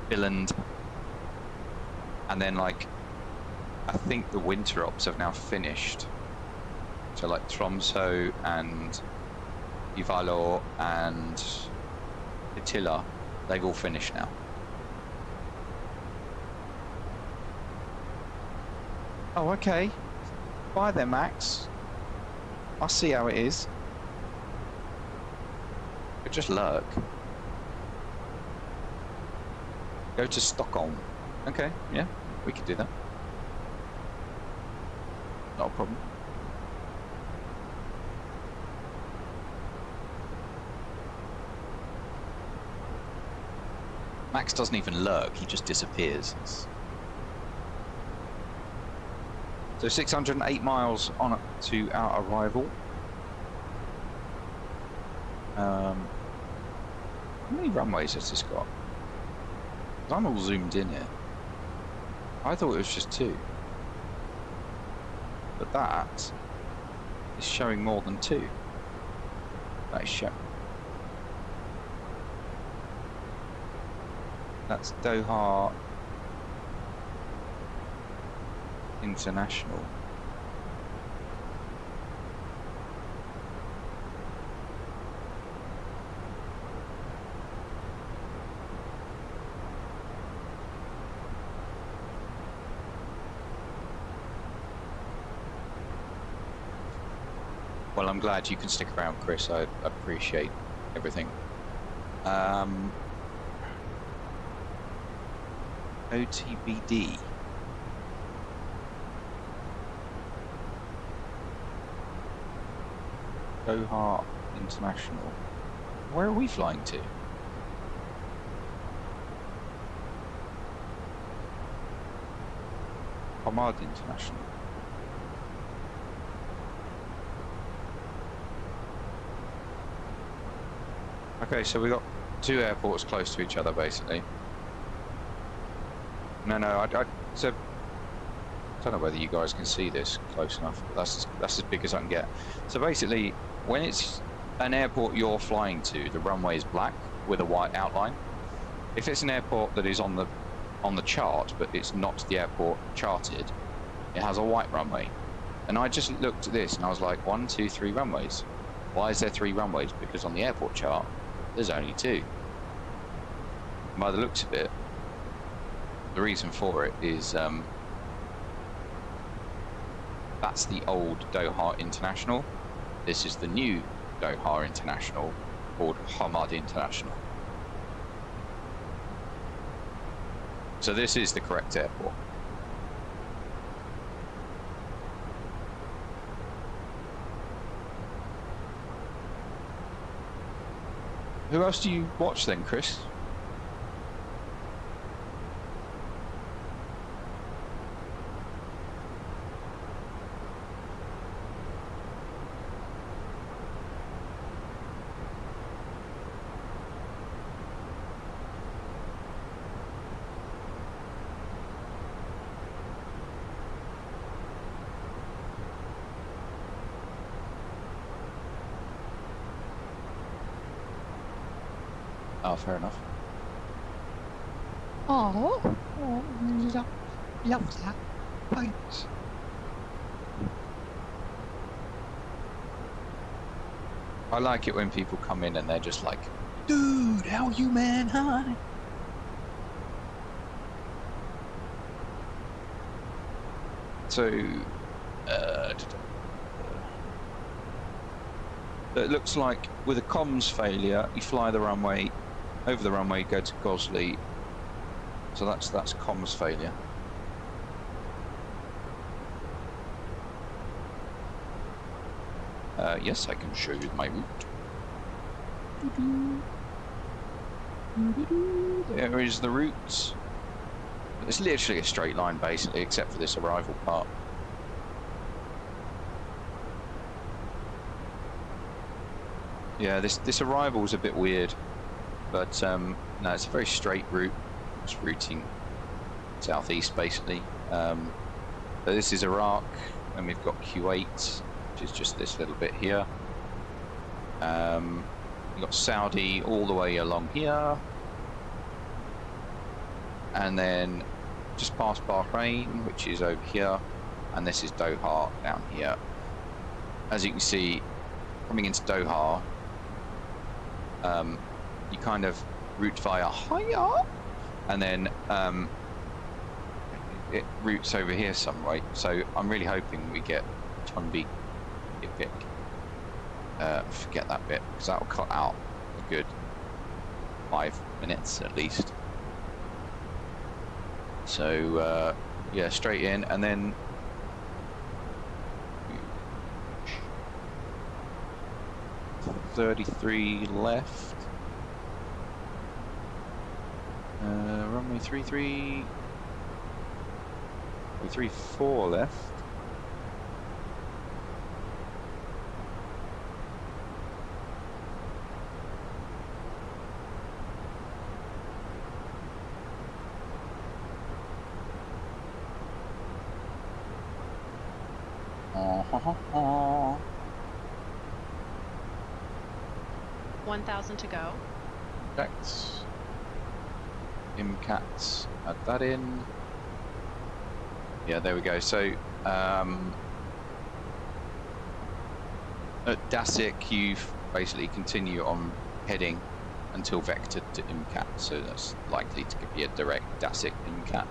Billund, and then like I think the winter ops have now finished. So like Tromsø and Ivalo and Attila, they've all finished now. Oh, okay. Bye then, Max. I'll see how it is. But just lurk. Go to Stockholm. Okay, yeah, we could do that. Not a problem. Max doesn't even lurk, he just disappears. So 608 miles on to our arrival. How many runways has this got? I'm all zoomed in here. I thought it was just 2. But that is showing more than 2. That is showing. That's Doha International. Well, I'm glad you can stick around, Chris. I appreciate everything. OTBD. Doha International. Where are we flying to? Hamad International. Okay, so we got 2 airports close to each other, basically. No, I so I don't know whether you guys can see this close enough, but that's as big as I can get. So basically, when it's an airport you're flying to, the runway is black with a white outline. If it's an airport that is on the chart, but it's not the airport charted, it has a white runway. And I just looked at this and I was like, 1, 2, 3 runways. Why is there 3 runways? Because on the airport chart, there's only 2. And by the looks of it, the reason for it is that's the old Doha International. This is the new Doha International, called Hamad International. So this is the correct airport. Who else do you watch then, Chris? Oh, fair enough. Oh, love that. Thanks. I like it when people come in and they're just like, dude, how are you, man? Hi. So, it looks like with a comms failure, you fly the runway, over the runway, go to Gosley. So that's comms failure. Yes, I can show you my route. There is the route. It's literally a straight line basically, except for this arrival part. Yeah, this arrival is a bit weird, but no, it's a very straight route. It's routing southeast basically. So this is Iraq, and we've got Kuwait, which is just this little bit here. We've got Saudi all the way along here, and then just past Bahrain, which is over here, and this is Doha down here. As you can see, coming into Doha, you kind of route via Hiya, and then it routes over here some way. So I'm really hoping we get Tonbi. Forget that bit, because that will cut out a good 5 minutes at least. So yeah, straight in, and then 33 left. Runway 34 left. Oh. 1,000 to go. Correct. MCATs, add that in. Yeah, there we go. So at DASIC, you've basically continue on heading until vectored to MCAT. So that's likely to be a direct DASIC MCAT.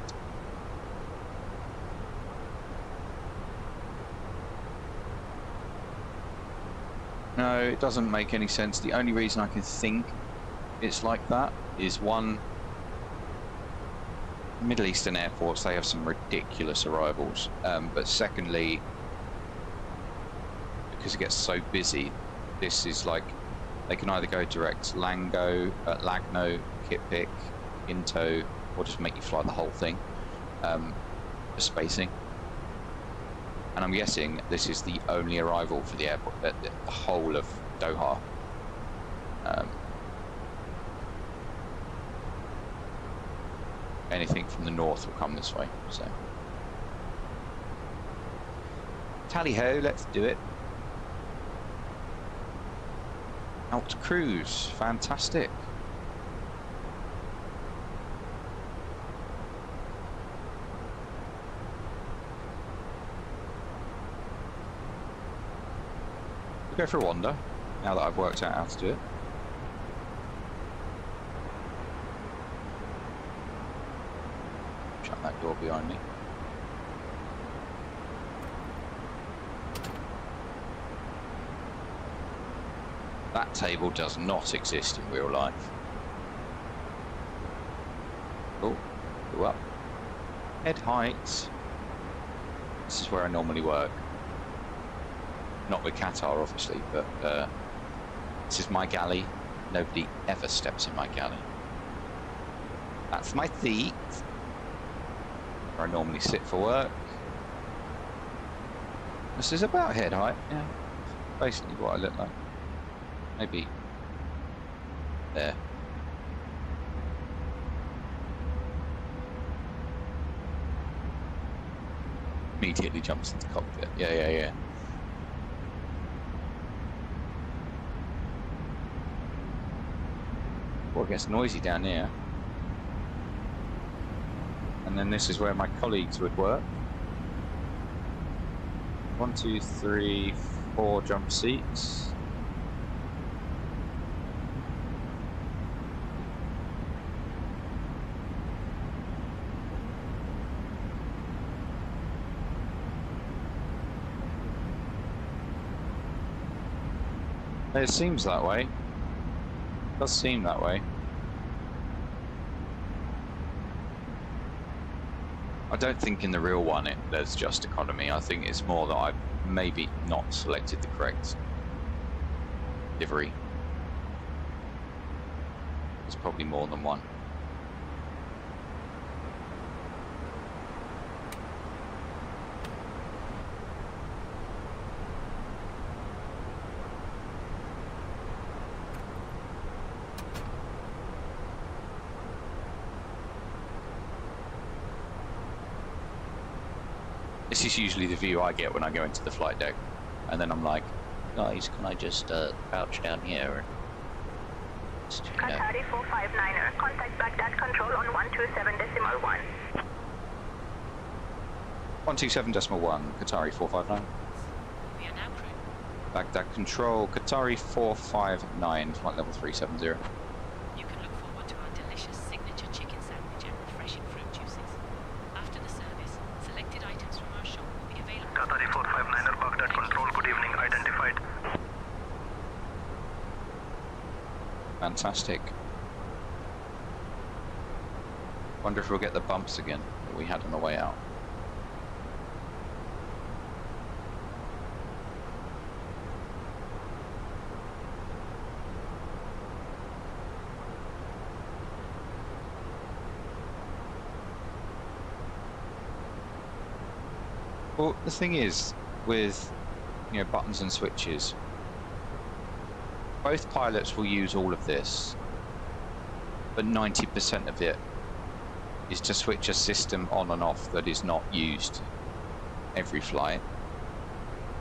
No, it doesn't make any sense. The only reason I can think it's like that is one, Middle Eastern airports, they have some ridiculous arrivals. But secondly, because it gets so busy, this is like, they can either go direct Lagno, Kitpick, Into, or just make you fly the whole thing for spacing. And I'm guessing this is the only arrival for the airport, the whole of Doha. Anything from the north will come this way, so. Tally-ho, let's do it. Out cruise, fantastic. Go for a wander, now that I've worked out how to do it. Shut that door behind me. That table does not exist in real life. Oh, go up. Head height. This is where I normally work. Not with Qatar, obviously, but this is my galley. Nobody ever steps in my galley. That's my seat, where I normally sit for work. This is about head height, yeah. Basically what I look like. Maybe there. Immediately jumps into cockpit. Yeah. Well, it gets noisy down here. And then this is where my colleagues would work. 1, 2, 3, 4 jump seats. It seems that way. It does seem that way. I don't think in the real one there's just economy. I think it's more that I've maybe not selected the correct livery. There's probably more than one. This is usually the view I get when I go into the flight deck, and then I'm like, guys, can I just crouch down here? And Qatari 459er, contact Baghdad control on 127.1. 127.1, Qatari 459. We are now crew. Baghdad control, Qatari 459, flight level 370. You can look forward to our delicious signature chicken sandwich and refreshing fruit juices. After the service, selected items from our shop will be available. Qatari 459er, Baghdad control, good evening, identified. Fantastic. Wonder if we'll get the bumps again that we had on the way out. Well, the thing is, with buttons and switches, both pilots will use all of this, but 90% of it is to switch a system on and off that is not used every flight.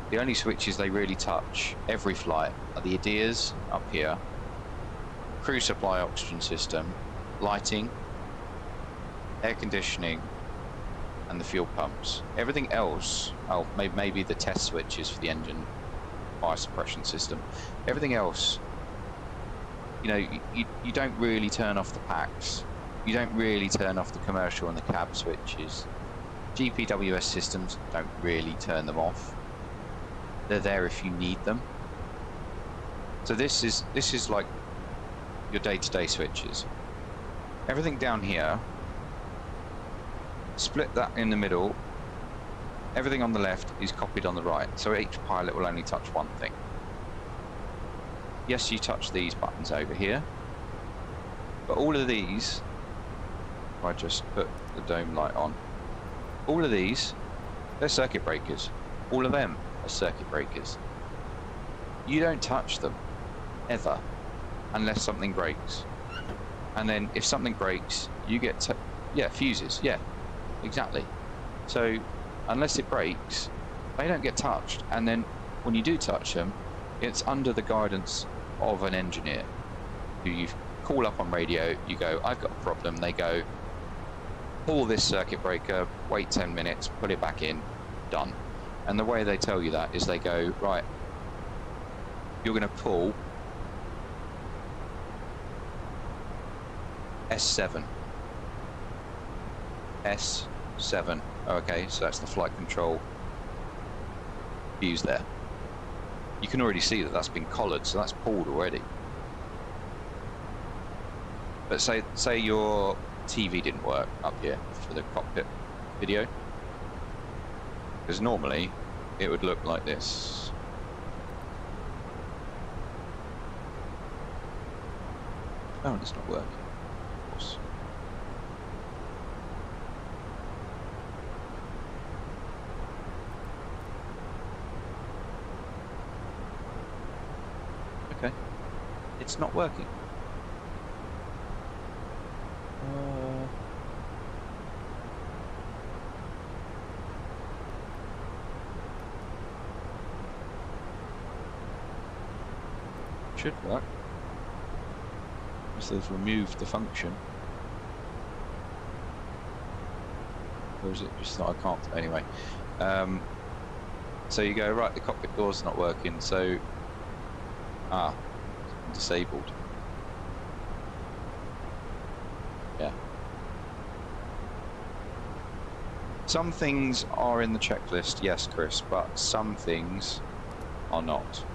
The only switches they really touch every flight are the ADIRs up here, crew supply oxygen system, lighting, air conditioning, and the fuel pumps. Everything else, oh, maybe the test switches for the engine fire suppression system. Everything else, you don't really turn off the packs. You don't really turn off the commercial and the cab switches. GPWS systems, don't really turn them off. They're there if you need them. So this is like your day-to-day switches. Everything down here, split that in the middle. Everything on the left is copied on the right, so each pilot will only touch one thing. Yes, you touch these buttons over here, but all of these, if I just put the dome light on, all of these, they're circuit breakers. All of them are circuit breakers. You don't touch them, ever, unless something breaks. And then if something breaks, you get fuses, yeah, exactly. So unless it breaks, they don't get touched, and then when you do touch them, it's under the guidance of an engineer who you call up on radio. You go, I've got a problem. They go, pull this circuit breaker, wait 10 minutes, put it back in, done. And the way they tell you that is they go, right, you're going to pull S7. S7. Okay, so that's the flight control fuse there. You can already see that that's been collared, so that's pulled already. But say your TV didn't work up here for the cockpit video, because normally it would look like this. Oh, it's not working. Of course. Okay. It's not working. Should work. Unless they've removed the function. Or is it just that I can't? Anyway. So you go, right, the cockpit door's not working, so... Ah, it's disabled. Yeah. Some things are in the checklist, yes, Chris, but some things are not.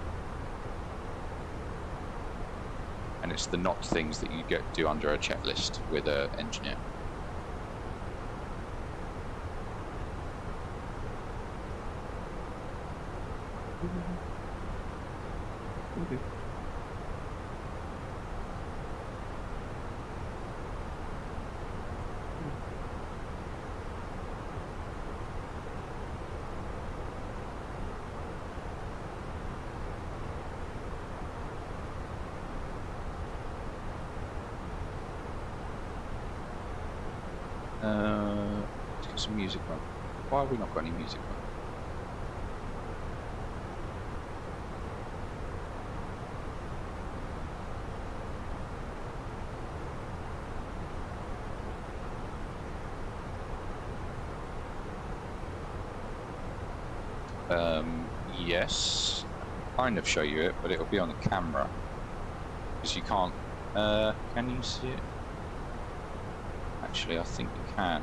And it's the not things that you do under a checklist with an engineer. Let's get some music on. Why have we not got any music on? Yes. Kind of show you it, but it'll be on the camera. Because you can't... can you see it? Actually, I think you can.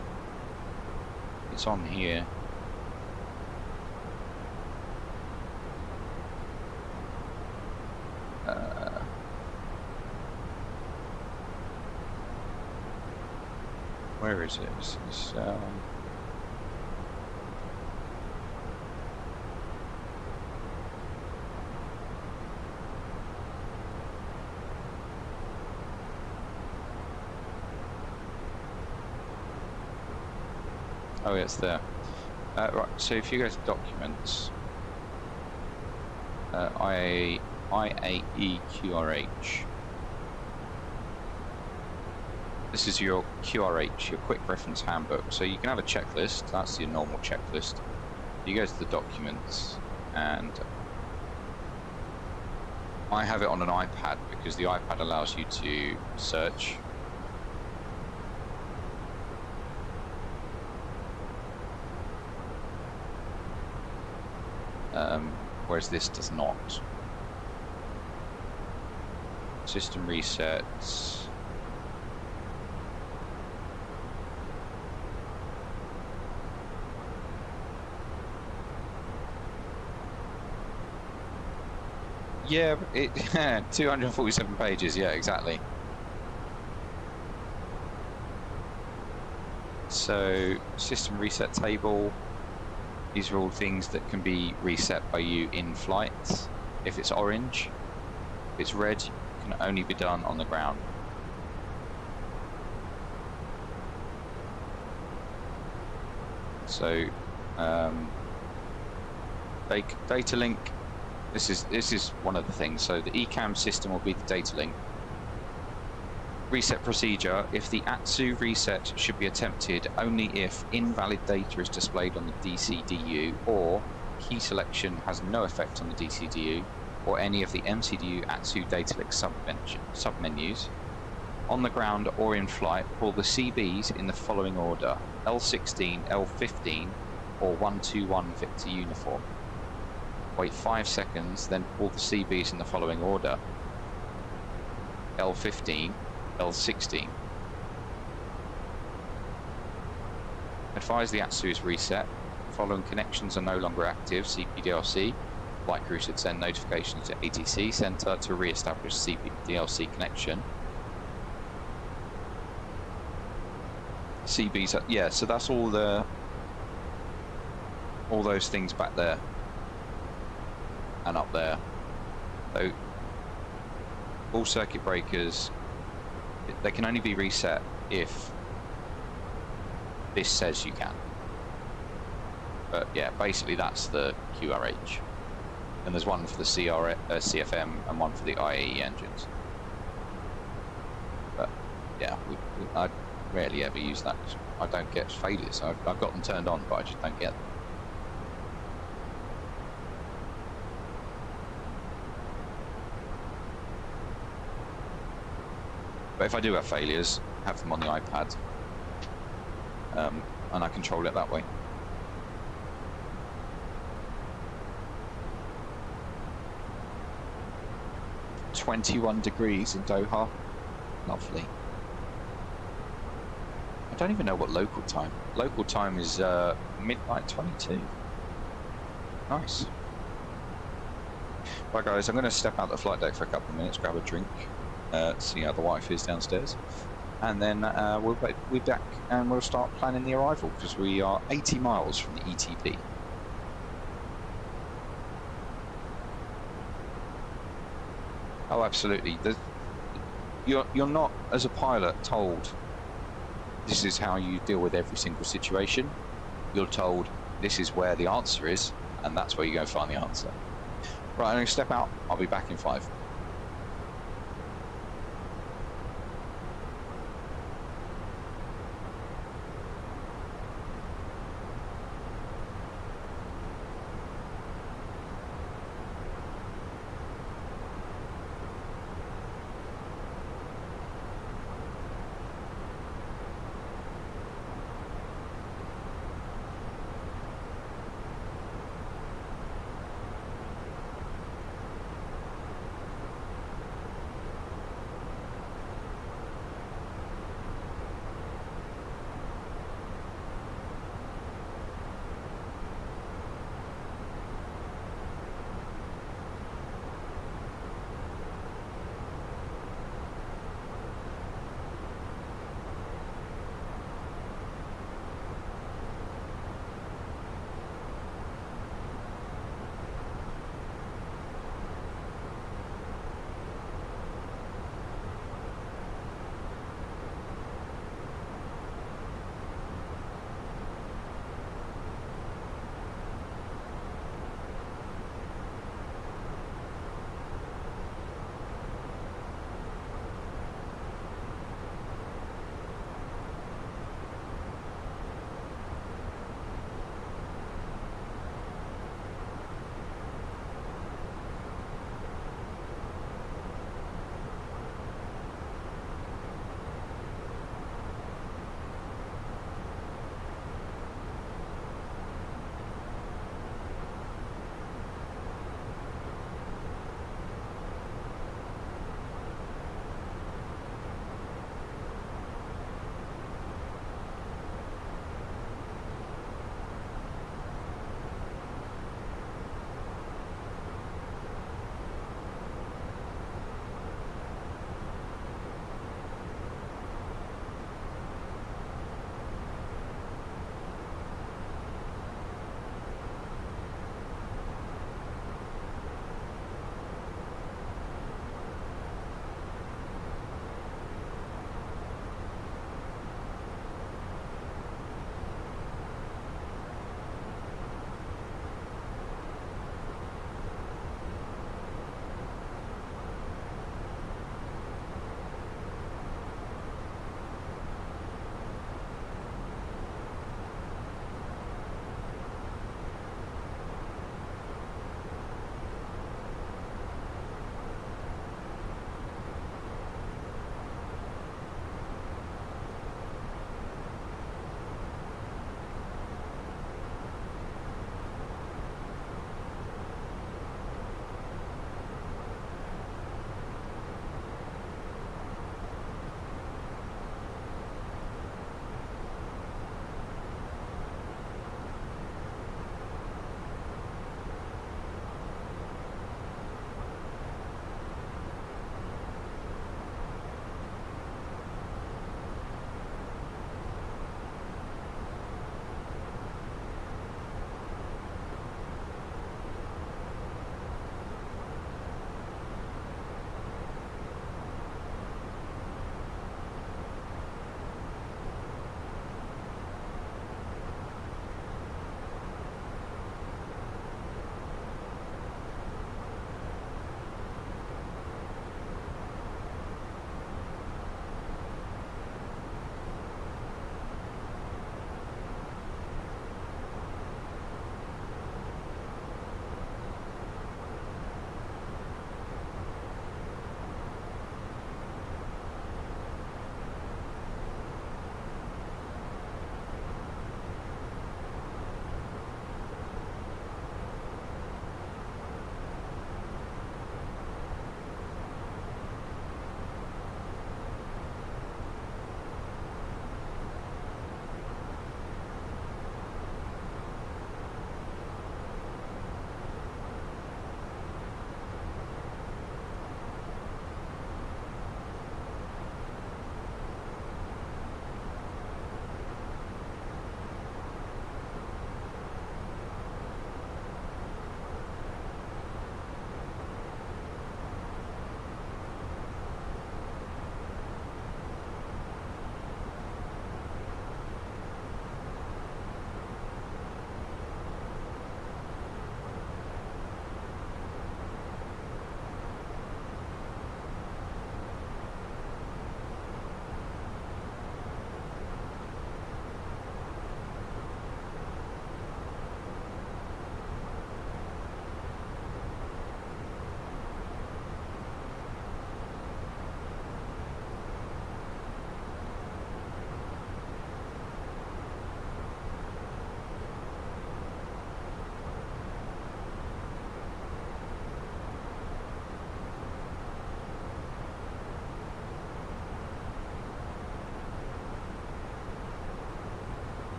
It's on here. Where is it? It's oh, yeah, it's there. Right, so if you go to Documents, IAE-QRH, this is your QRH, your Quick Reference Handbook. So you can have a checklist, that's your normal checklist. You go to the Documents, and I have it on an iPad because the iPad allows you to search. Whereas this does not. System resets. Yeah, it 247 pages. Yeah, exactly. So, system reset table. These are all things that can be reset by you in flight. If it's orange, if it's red, it can only be done on the ground. So, data link. This is one of the things. So the ECAM system will be the data link. Reset procedure. If the ATSU reset should be attempted only if invalid data is displayed on the DCDU, or key selection has no effect on the DCDU, or any of the MCDU ATSU data link submenus. On the ground or in flight, pull the CBs in the following order: L16, L15, or 121 Victor uniform. Wait 5 seconds, then pull the CBs in the following order: L15, L16. Advise the ATSU is reset. Following connections are no longer active. CPDLC. Flight crew should send notifications to ATC center to re-establish CPDLC connection. CBs, yeah, so that's all those things back there and up there. So all circuit breakers They can only be reset if this says you can. But yeah, basically that's the QRH. And there's one for the CFM and one for the IAE engines. But yeah, I rarely ever use that. I don't get failures. I've got them turned on, but I just don't get them. But if I do have failures, I have them on the iPad, and I control it that way. "21 degrees in Doha." Lovely. I don't even know what local time. Local time is midnight 22. Nice. Right guys, I'm going to step out the flight deck for a couple of minutes, grab a drink, see how the wife is downstairs, and then we'll be back and we'll start planning the arrival, because we are 80 miles from the ETP. Oh, absolutely. You're not, as a pilot, told this is how you deal with every single situation. You're told this is where the answer is, and that's where you go find the answer. Right, I'm going to step out. I'll be back in 5.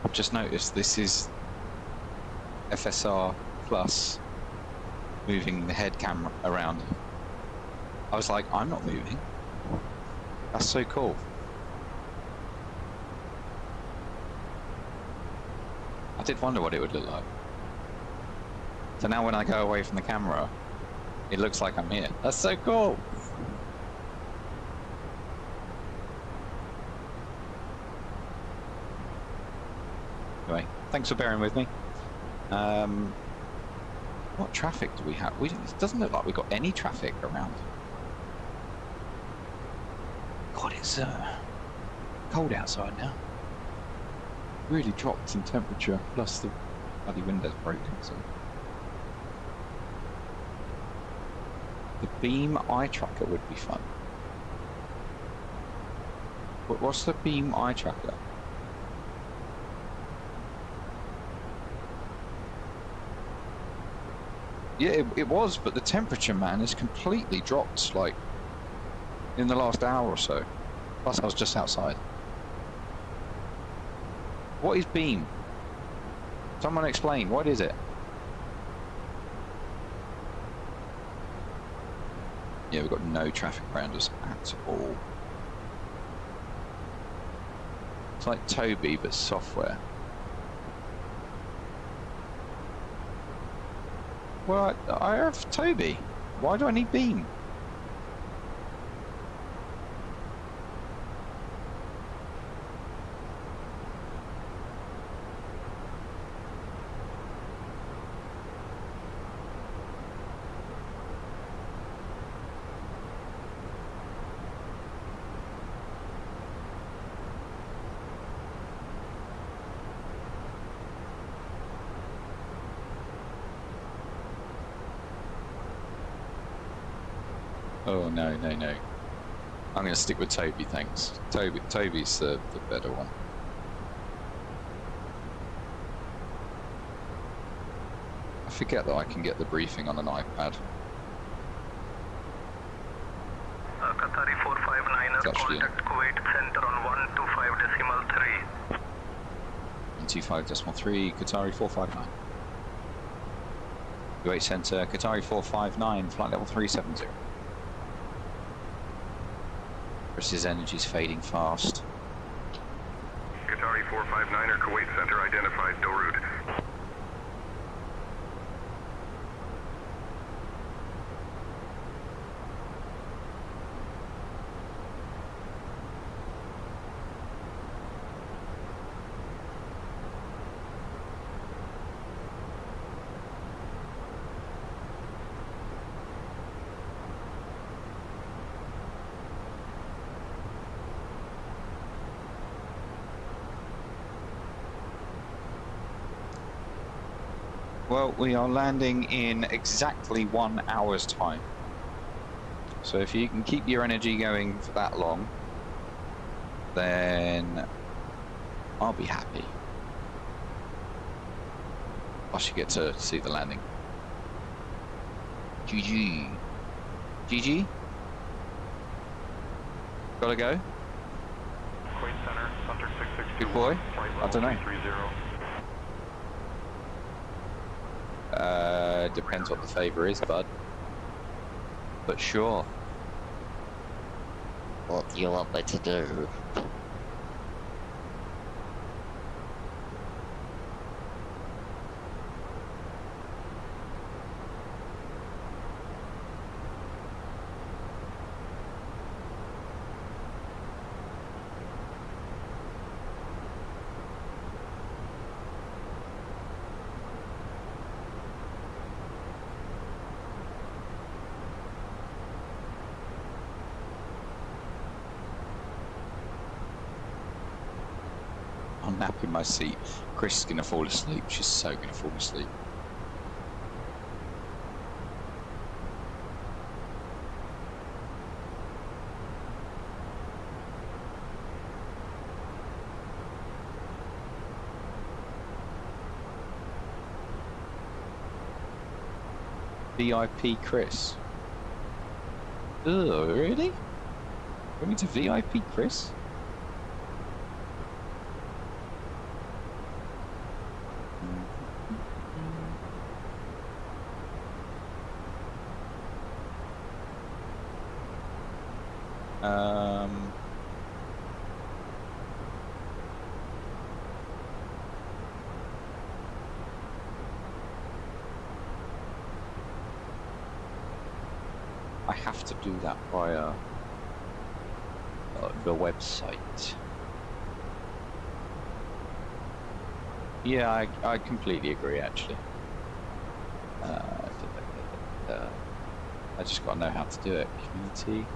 I've just noticed this is FSR plus moving the head camera around. I was like, I'm not moving. That's so cool. I did wonder what it would look like. So now when I go away from the camera, it looks like I'm here. That's so cool. Anyway, thanks for bearing with me. What traffic do we have? It doesn't look like we've got any traffic around. God, it's cold outside now. Really dropped in temperature, plus the bloody window's broken. So the beam eye tracker would be fun. What's the beam eye tracker? Yeah, it was, but the temperature, man, has completely dropped, like, in the last hour or so. Plus, I was just outside. What is beam? Someone explain, what is it? Yeah, we've got no traffic around us at all. It's like Toby, but software. Well, I have Toby. Why do I need beam? Oh no, no, no. I'm going to stick with Toby, thanks. Toby's the better one. I forget that I can get the briefing on an iPad. Qatari 459er, contact Kuwait Center on 125.3. 125.3, Qatari 459. Kuwait Center, Qatari 459, flight level 370. British Energy's fading fast. Qatari 459er, Kuwait Center identified, no route. Well, we are landing in exactly 1 hour's time. So if you can keep your energy going for that long, then I'll be happy. I should get to see the landing. GG. GG? Gotta go? Kuwait Center, Center 662. Good boy? I don't know. 330. Depends what the favour is, bud. But sure. What do you want me to do? I'm napping my seat. Chris is going to fall asleep. She's so going to fall asleep. VIP Chris. Oh, really? Going to VIP Chris? I have to do that via the website. Yeah, I completely agree, actually. I just got to know how to do it. Community.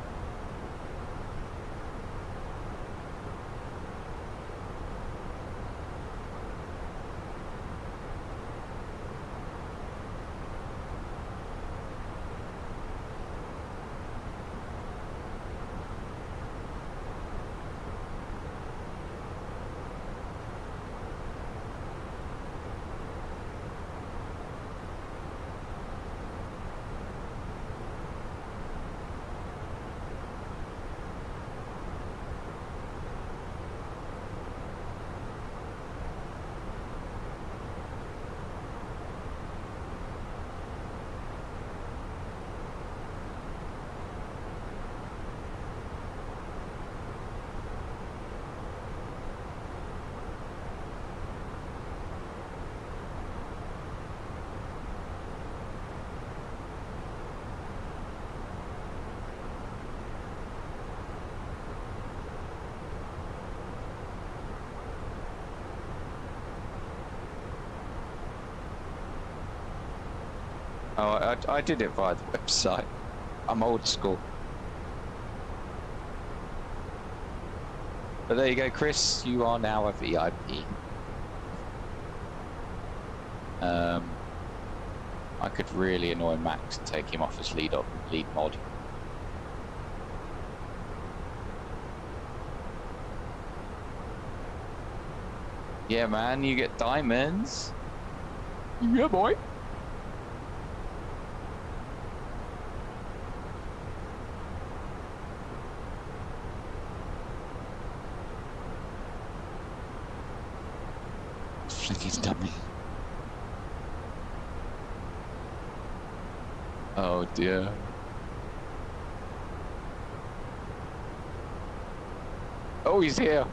Oh, I did it via the website. I'm old school. But there you go, Chris. You are now a VIP. I could really annoy Max and take him off as lead mod. Yeah, man, you get diamonds. Yeah, boy. Flicky's dummy. Oh dear. Oh, he's here.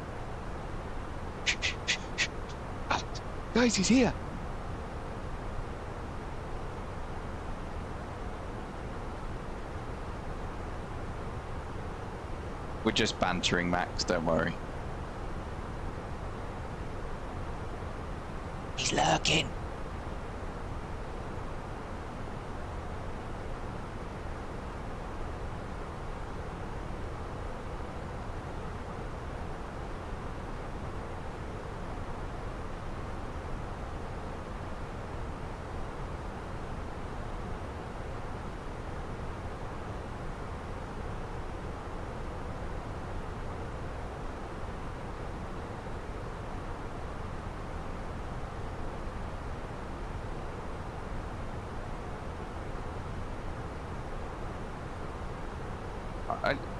Guys, he's here. We're just bantering, Max, don't worry. He's lurking.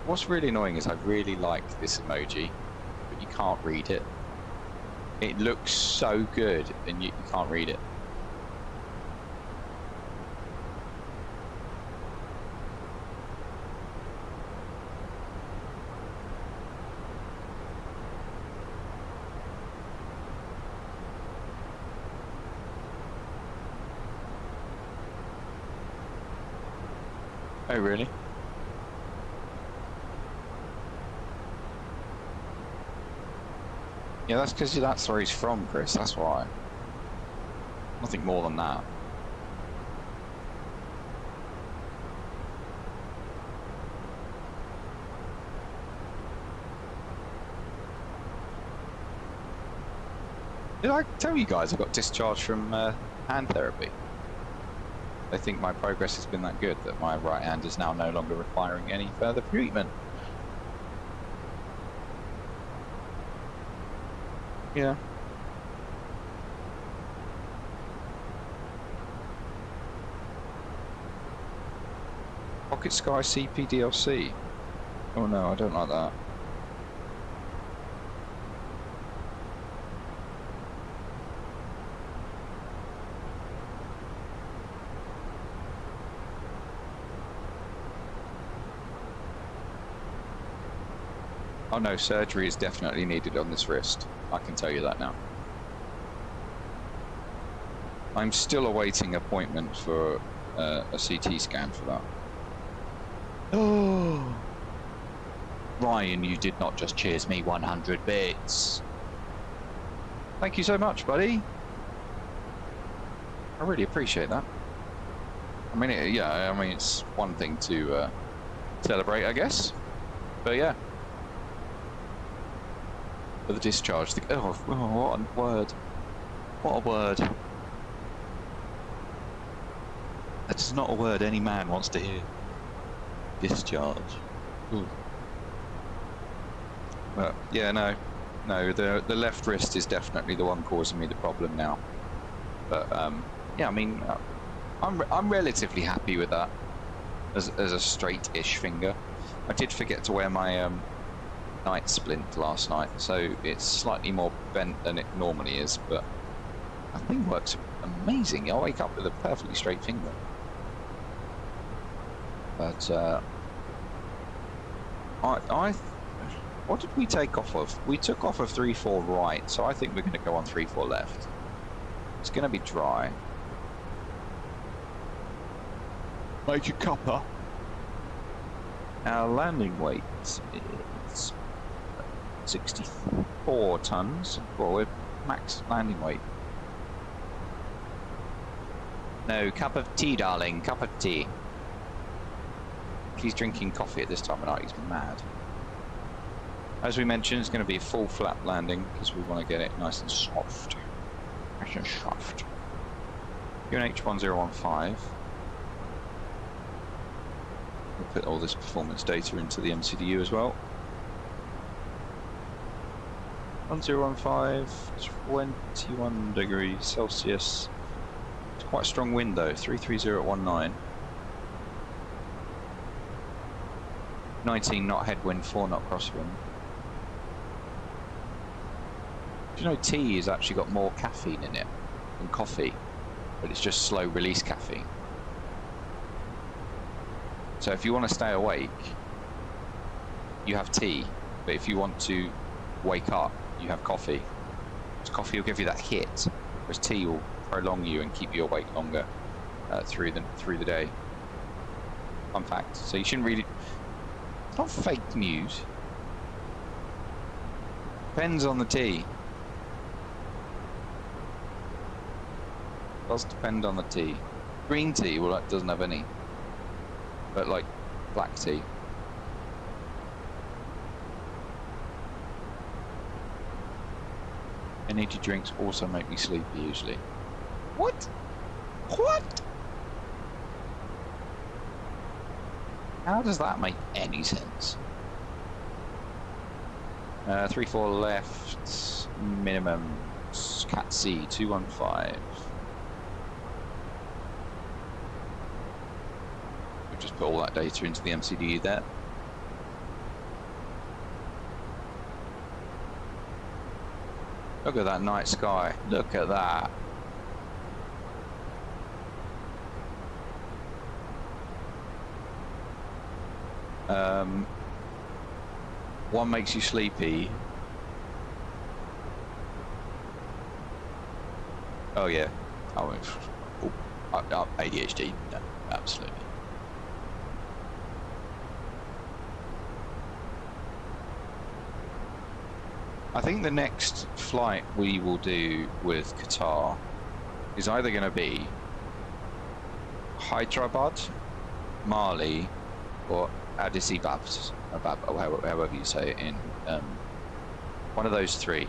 What's really annoying is I really like this emoji, but you can't read it. It looks so good, and you can't read it. Oh, really? Yeah, that's because that's where he's from, Chris, that's why. Nothing more than that. Did I tell you guys I got discharged from hand therapy? I think my progress has been that good that my right hand is now no longer requiring any further treatment. Yeah. Pocket Sky CP DLC. Oh no, I don't like that. Oh no, surgery is definitely needed on this wrist. I can tell you that now. I'm still awaiting appointment for a CT scan for that. Oh, Ryan, you did not just cheers me 100 bits. Thank you so much, buddy. I really appreciate that. I mean, it's one thing to celebrate, I guess. But yeah. For the discharge. Oh, what a word. What a word. That is not a word any man wants to hear. Discharge. Ooh. But yeah, no, the left wrist is definitely the one causing me the problem now. But yeah, I mean, I'm relatively happy with that as a straight-ish finger. I did forget to wear my night splint last night, so it's slightly more bent than it normally is. But that thing works amazing. I wake up with a perfectly straight finger. But what did we take off of? We took off of 3-4 right, so I think we're going to go on 3-4 left. It's going to be dry. Make a copper. Our landing weight is 64 tons. Well, we're max landing weight. No, cup of tea, darling. Cup of tea. If he's drinking coffee at this time of night, he's mad. As we mentioned, it's going to be a full flap landing because we want to get it nice and soft. Nice and soft. UNH 1015. We'll put all this performance data into the MCDU as well. 1015, 21 degrees Celsius. It's quite a strong wind though, 330 at 19. 19 knot headwind, 4 knot crosswind. Do you know tea has actually got more caffeine in it than coffee, but it's just slow release caffeine. So if you want to stay awake, you have tea, but if you want to wake up, you have coffee. Because coffee will give you that hit, whereas tea will prolong you and keep you awake longer through the day. Fun fact. So you shouldn't really. It's not fake news. Depends on the tea. Does depend on the tea. Green tea, well, that doesn't have any. But like black tea. Energy drinks also make me sleepy usually. What? What? How does that make any sense? 3-4 left, minimum, Cat C, 215. We've just put all that data into the MCDU there. Look at that night sky, look at that. One makes you sleepy. Oh yeah. Oh, ADHD. No, absolutely. I think the next flight we will do with Qatar is either going to be Hyderabad, Mali, or Addis Ababa, or however you say it in one of those three.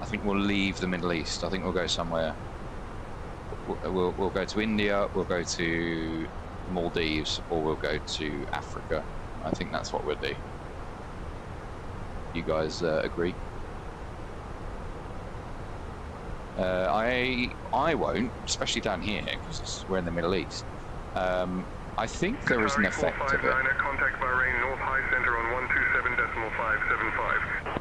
I think we'll leave the Middle East. I think we'll go somewhere. We'll go to India, we'll go to Maldives, or we'll go to Africa. I think that's what we'll do. You guys agree? I won't, especially down here because we're in the Middle East. I think there is an effect of it. Contact Bahrain North High Center on 127.575.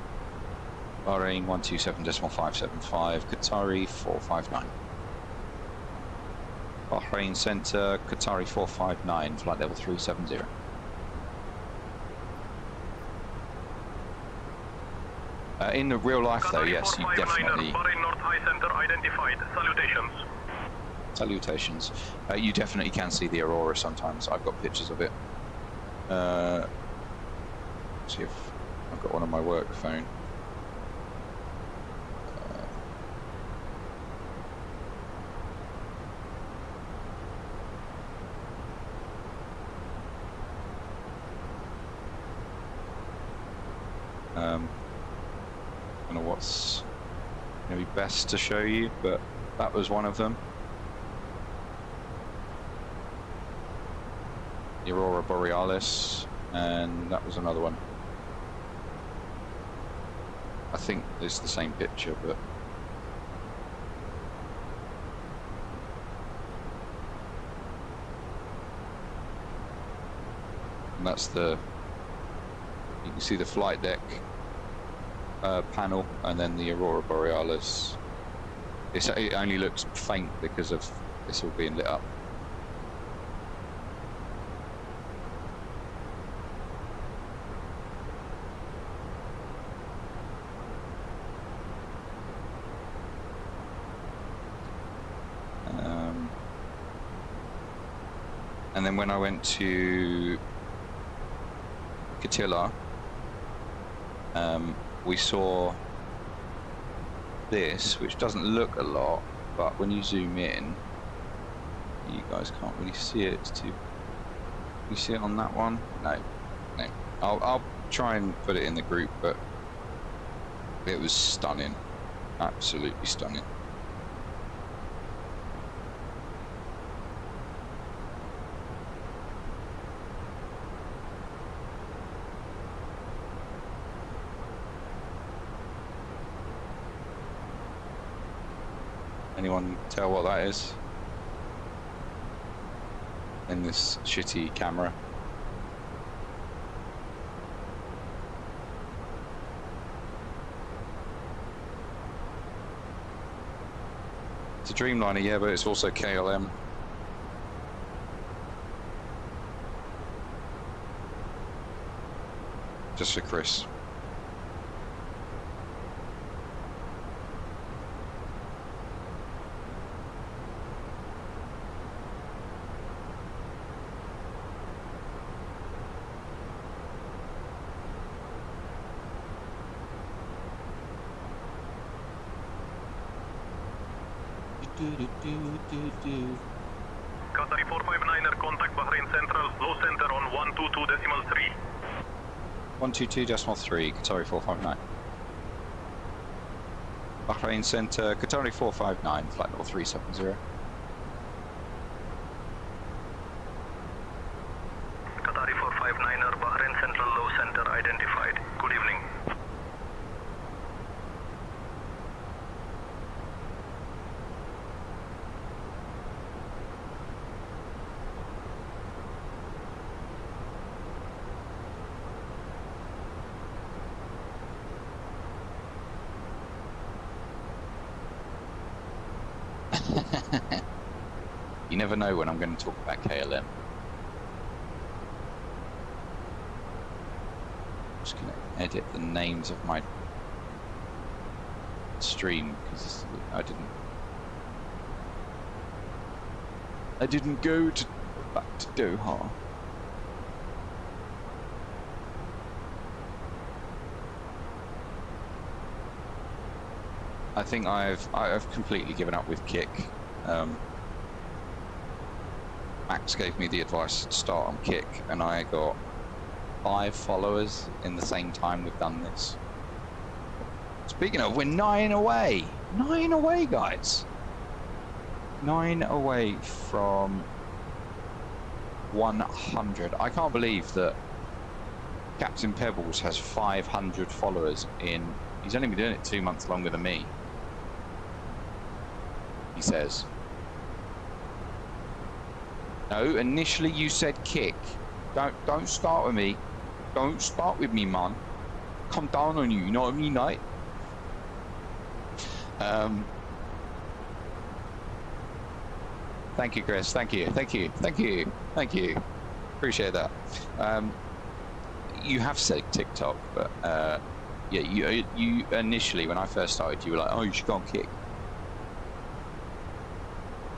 Bahrain 127.575, Qatari 459. Bahrain Center, Qatari 459, flight level 370. In the real life, though, yes, you definitely. Bahrain North High Center identified. Salutations. Salutations. You definitely can see the aurora sometimes. I've got pictures of it. Let's see if I've got one on my work phone. I don't know what's going to be best to show you, but that was one of them. The Aurora Borealis, and that was another one. I think it's the same picture, but and that's the, you can see the flight deck panel, and then the Aurora Borealis. It only looks faint because of this all being lit up. And then when I went to Katila, we saw this, which doesn't look a lot, but when you zoom in, you guys can't really see it. It's too. You see it on that one? No, no. I'll try and put it in the group, but it was stunning, absolutely stunning. Anyone tell what that is? In this shitty camera. It's a Dreamliner, yeah, but it's also KLM. Just for Chris. Qatari 459er, contact Bahrain Central, low center on 122.3. 122.3, Qatari 459. Bahrain Center, Qatari 459, flight level 370. Qatari 459er, Bahrain Central, low center identified. Good evening. You never know when I'm going to talk about KLM. I'm just going to edit the names of my stream because I didn't go back to Doha. I think I've completely given up with Kick. Max gave me the advice to start on Kick, and I got 5 followers in the same time we've done this. Speaking of, we're 9 away! 9 away, guys! 9 away from 100. I can't believe that Captain Pebbles has 500 followers in... He's only been doing it 2 months longer than me. He says. No, initially you said Kick. Don't start with me. Don't start with me, man. Come down on you, you know what I mean, mate? Thank you, Chris. Thank you. Appreciate that. You have said TikTok, but Yeah, you initially, when I first started, you were like, oh, you should go on kick.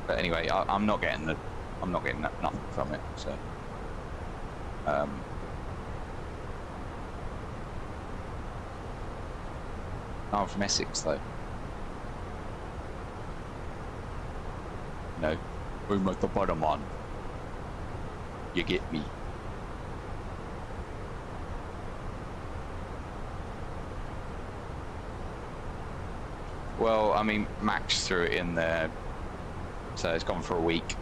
But anyway, I'm not getting nothing from it. So, I'm from Essex, though. No, I'm at the bottom one. You get me. Well, I mean, Max threw it in there, so it's gone for a week.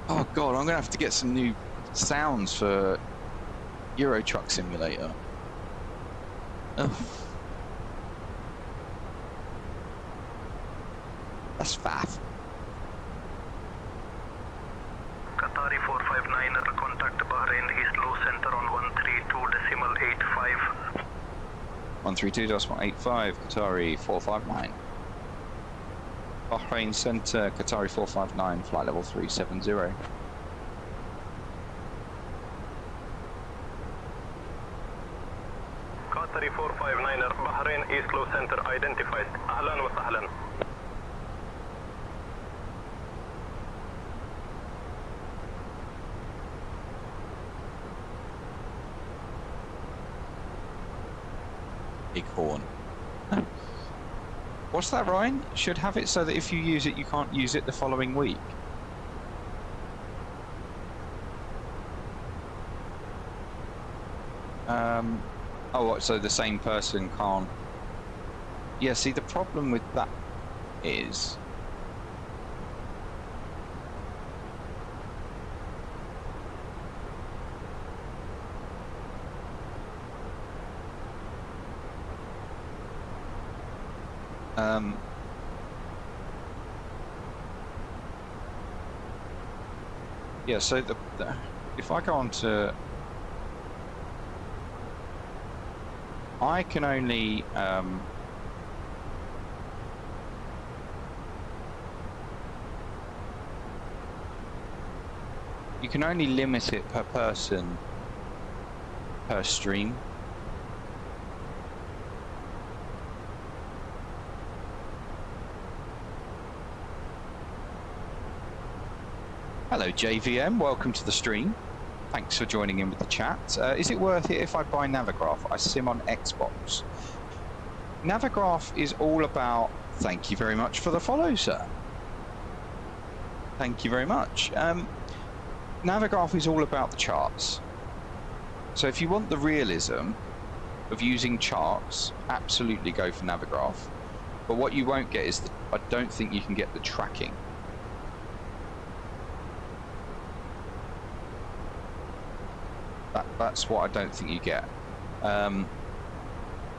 Oh god, I'm gonna have to get some new sounds for Euro Truck Simulator. Ugh. That's faff. Qatari 459, contact Bahrain East Low Center on 132.85. 132.85, Qatari 459. Bahrain Center, Qatari 459, flight level 370. Qatari 459, Bahrain East Low Center identified. Ahlan wa sahlan. Big horn. What's that, Ryan? Should have it so that if you use it, you can't use it the following week. Oh, so the same person can't... Yeah, see, the problem with that is... yeah, so if I go on to... I can only... you can only limit it per person per stream. Hello JVM, welcome to the stream. Thanks for joining in with the chat. Is it worth it if I buy Navigraph? I sim on Xbox. Navigraph is all about... Thank you very much for the follow, sir. Thank you very much. Navigraph is all about the charts. So if you want the realism of using charts, absolutely go for Navigraph. But what you won't get is... I don't think you can get the tracking. That's what I don't think you get.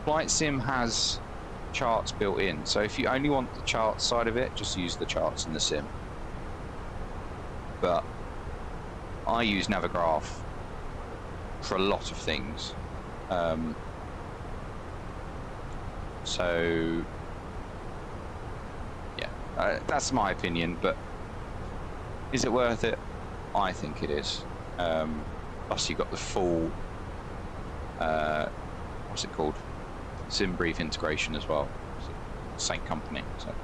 Flight Sim has charts built in, so if you only want the charts side of it, just use the charts in the sim. But I use Navigraph for a lot of things. So yeah, that's my opinion, but is it worth it? I think it is. Plus you got the full, what's it called? SimBrief integration as well. Same company. So,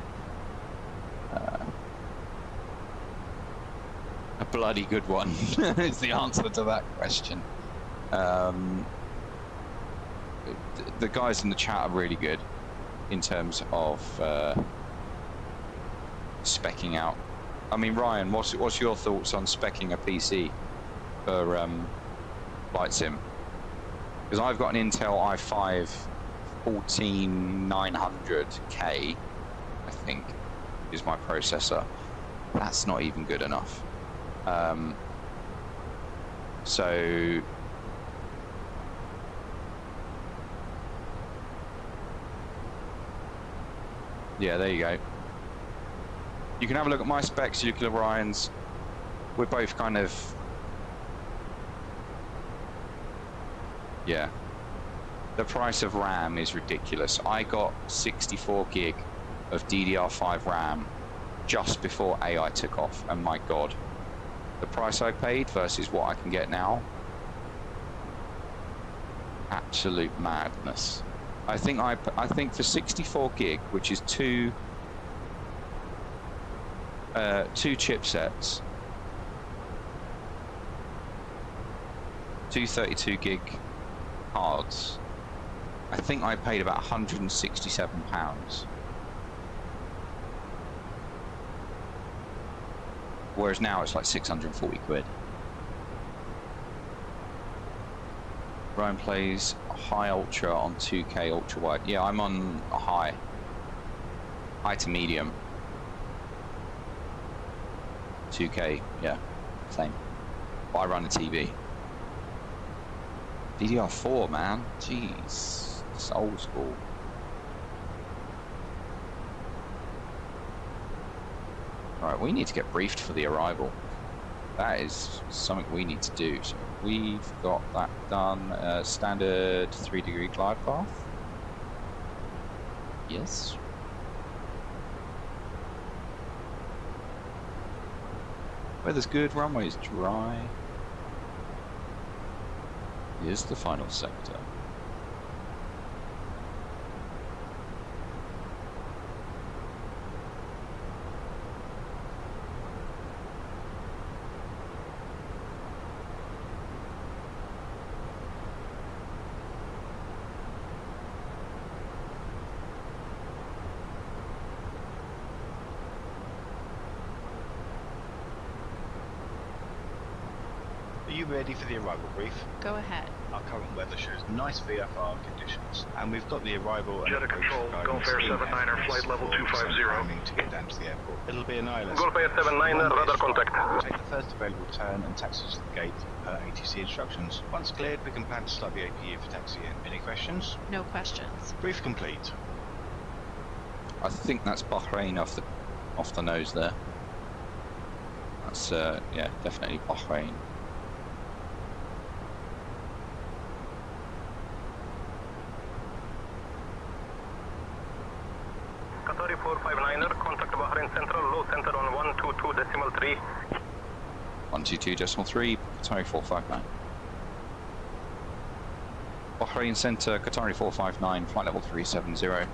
a bloody good one is the answer to that question. The guys in the chat are really good in terms of speccing out. I mean, Ryan, what's your thoughts on speccing a PC for Flight Sim? Because I've got an Intel i5 14900K, I think, is my processor. That's not even good enough. So yeah, there you go. You can have a look at my specs, you can look at Ryan's. We're both kind of... Yeah. The price of RAM is ridiculous. I got 64 gig of DDR5 RAM just before AI took off, and my God, the price I paid versus what I can get now, absolute madness. I think for 64 gig, which is two chipsets, two 32 gig cards, I think I paid about £167. Whereas now it's like 640 quid. Ryan plays high ultra on 2K ultra wide. Yeah, I'm on a high to medium. 2K, yeah, same. But I run a TV. DDR4, man, jeez, it's old school. Alright, we need to get briefed for the arrival. That is something we need to do. So we've got that done. Standard 3-degree glide path. Yes. Weather's good, runway's dry. Here's the final sector. Are you ready for the arrival brief? Go ahead. Our current weather shows nice VFR conditions, and we've got the arrival and Jet approach control, guidance Gulf Air in 79er, FMGS flight level for 250. timing to get down to the airport. It'll be an ILS. Gulf Air 79er, radar contact. We'll take the first available turn and taxi to the gate per ATC instructions. Once cleared, we can plan to start the APU for taxi in. Any questions? No questions. Brief complete. I think that's Bahrain off the nose there. That's yeah, definitely Bahrain. Qatari 459er, contact Bahrain Central, low center on 122.3. 122.3, Qatari 459. Bahrain Center, Qatari 459, flight level 370.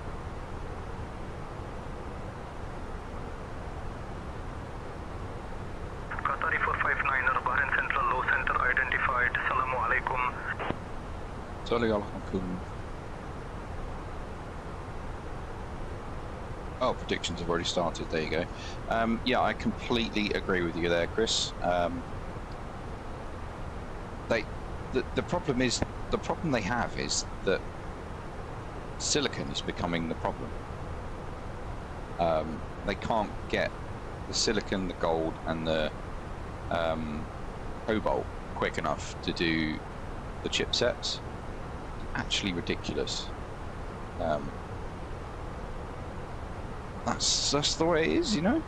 Qatari 459er, Bahrain Central, low center identified. Assalamu alaikum. Assalamu alaikum. Oh, predictions have already started. There you go. Yeah, I completely agree with you there, Chris. The problem they have is that silicon is becoming the problem. They can't get the silicon, the gold, and the cobalt quick enough to do the chipsets. Actually ridiculous. That's the way it is, you know.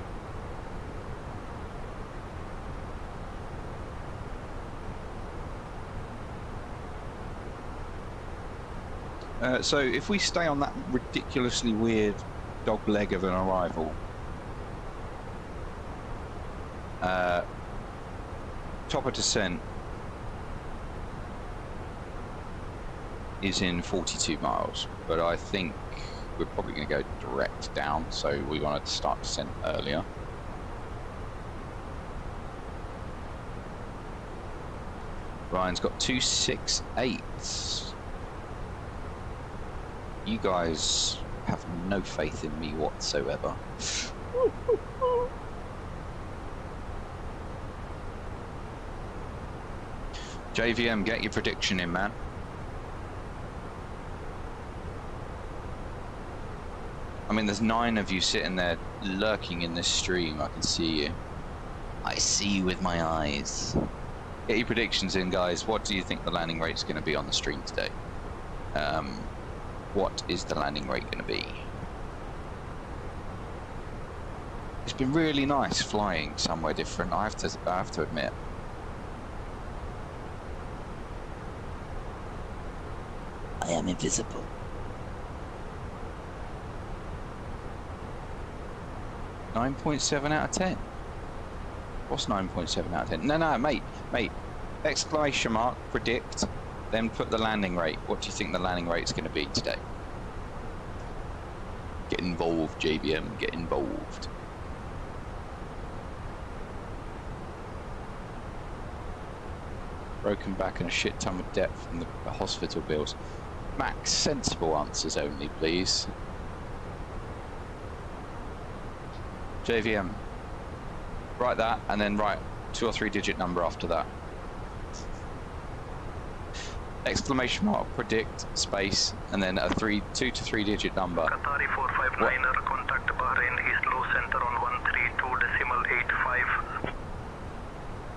So if we stay on that ridiculously weird dog leg of an arrival, top of descent is in 42 miles, but I think we're probably going to go direct down, so we wanted to start descent earlier. Ryan's got 268s. You guys have no faith in me whatsoever. JVM, get your prediction in, man. I mean, there's 9 of you sitting there lurking in this stream. I can see you. I see you with my eyes. Get your predictions in, guys. What do you think the landing rate's going to be on the stream today? What is the landing rate going to be? It's been really nice flying somewhere different, I have to admit. I am invisible. 9.7 out of 10. What's 9.7 out of 10? No, mate. Exclamation mark, predict, then put the landing rate. What do you think the landing rate's going to be today? Get involved, JBM, get involved. Broken back and a shit ton of debt from the hospital bills. Max, sensible answers only, please. JVM, write that and then write 2 or 3 digit number after that. Exclamation mark, predict, space, and then a 2 to 3 digit number. Qatari 459er, contact Bahrain East Low Center on 132.85.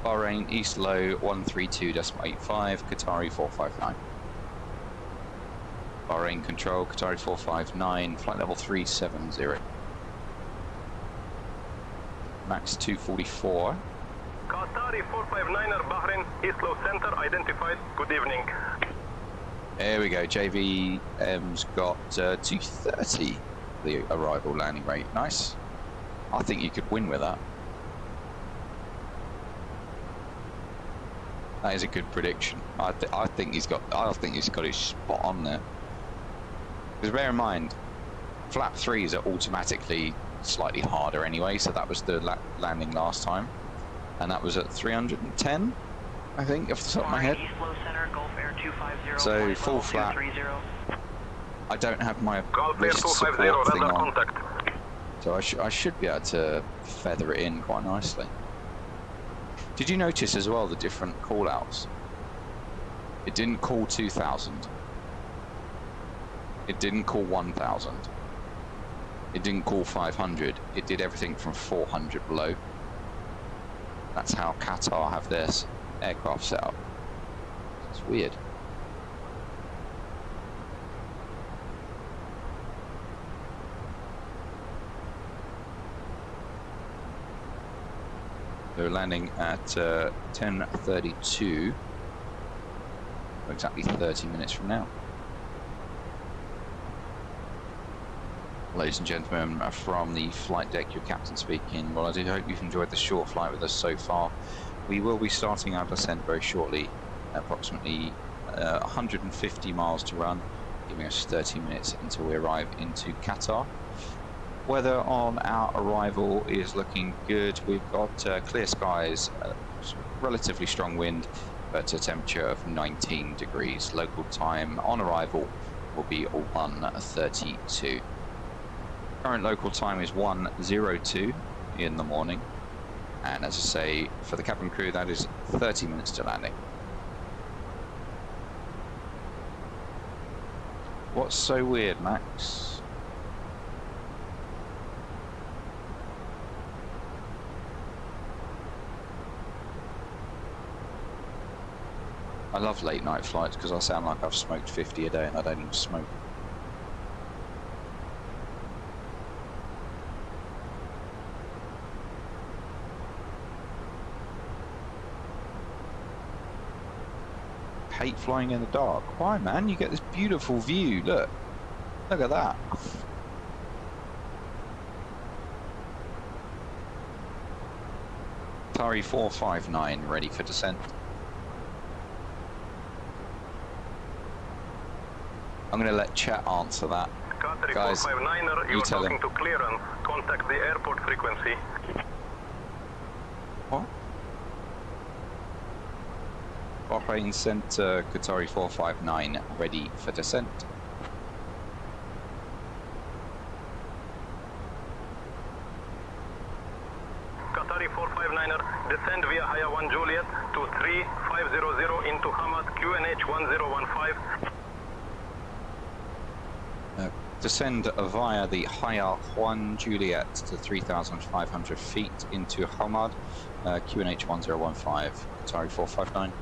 Bahrain East Low 132.85, Qatari 459. Bahrain Control, Qatari 459, flight level 370. Max 244. Qatari 459er, Bahrain East Low Center identified. Good evening. There we go. JVM's got 230, the arrival landing rate. Nice. I think you could win with that. That is a good prediction. I think he's got it spot on there. Because bear in mind, flap 3s are automatically slightly harder anyway, so that was the landing last time, and that was at 310, I think, off the top of my head. So full flap. I don't have my wrist support thing on, so I should be able to feather it in quite nicely. Did you notice as well the different call-outs? It didn't call 2,000. It didn't call 1,000. It didn't call 500. It did everything from 400 below. That's how Qatar have their aircraft set up. It's weird. They're landing at 10:32, exactly 30 minutes from now. Ladies and gentlemen, from the flight deck, your captain speaking. Well, I do hope you've enjoyed the short flight with us so far. We will be starting our descent very shortly, approximately 150 miles to run, giving us 30 minutes until we arrive into Qatar. Weather on our arrival is looking good. We've got clear skies, relatively strong wind, but a temperature of 19 degrees. Local time on arrival will be 1:32. Current local time is 1:02 in the morning, and as I say, for the cabin crew, that is 30 minutes to landing. What's so weird, Max? I love late night flights because I sound like I've smoked 50 a day and I don't even smoke. Hate flying in the dark. Why, man? You get this beautiful view. Look at that. Qatari 459 ready for descent. I'm going to let chat answer that. Qatari Guys, 459er, you you're tell talking him. to clearance. Contact the airport frequency. What? Bahrain Center, Qatari 459 ready for descent. Qatari 459er, descend via Haya 1 Juliet to 3500 into Hamad, QNH 1015. Descend via the Haya 1 Juliet to 3,500 feet into Hamad, QNH 1015, Qatari 459.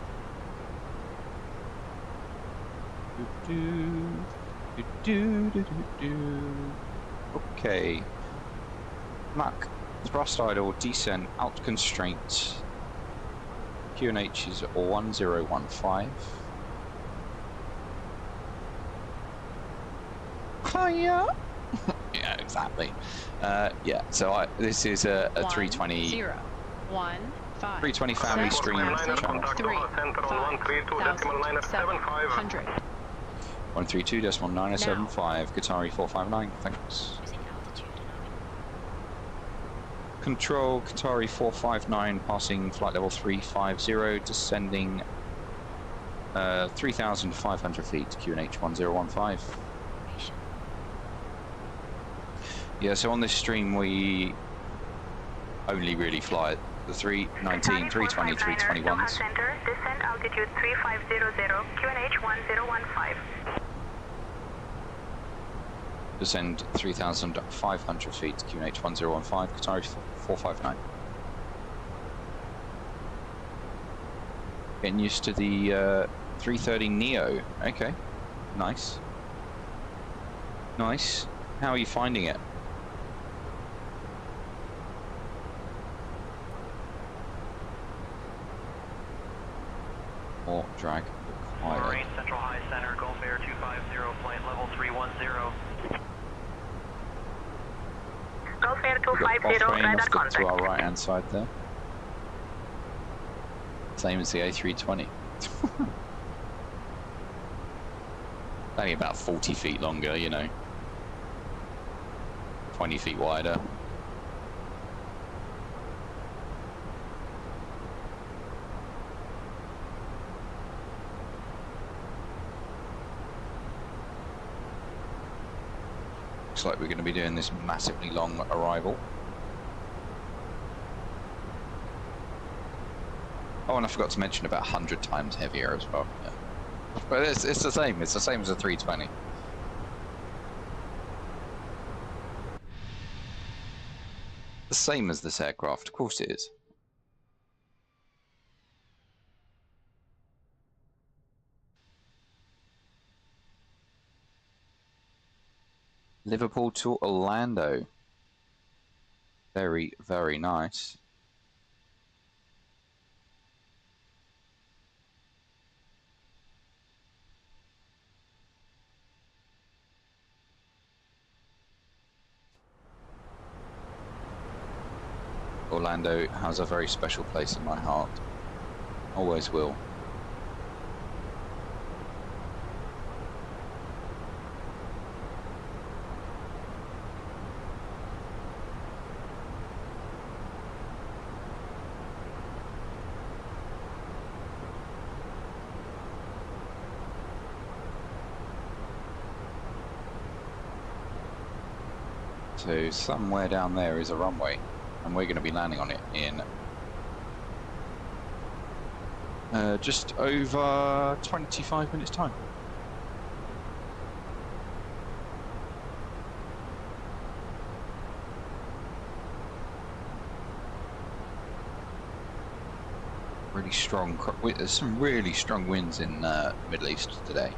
Okay. Mach, thrust idle, descent, out constraint. QNH is 1015. Hiya! Yeah, exactly. Yeah, so this is a 320. 0, 1, 5, 320 family stream channel. 3, 5, 700. 132.975, Qatari 459, thanks. Using altitude and Control Qatari 459, passing flight level 350, descending 3,500 feet, QNH 1015. Yeah, so on this stream we only really fly at the 319, 320, 321s. Center, descend altitude 3500, QNH 1015. Descend 3,500 feet, QNH 1015, Qatari 459. Getting used to the 330 Neo. Okay, nice. Nice. How are you finding it? More drag required. Marine Central High Center, Gulf Air 250, flight level 310. Gulf Air We've got 250, off-train radar to contact. our right hand side there. Same as the A320. Only about 40 feet longer, you know. 20 feet wider. Looks like we're going to be doing this massively long arrival. Oh, and I forgot to mention about 100 times heavier as well. Yeah. But it's the same. It's the same as a 320. The same as this aircraft. Of course it is. Liverpool to Orlando. Very, very nice. Orlando has a very special place in my heart. Always will. So somewhere down there is a runway, and we're going to be landing on it in just over 25 minutes time. Really strong, there's some really strong winds in the Middle East today.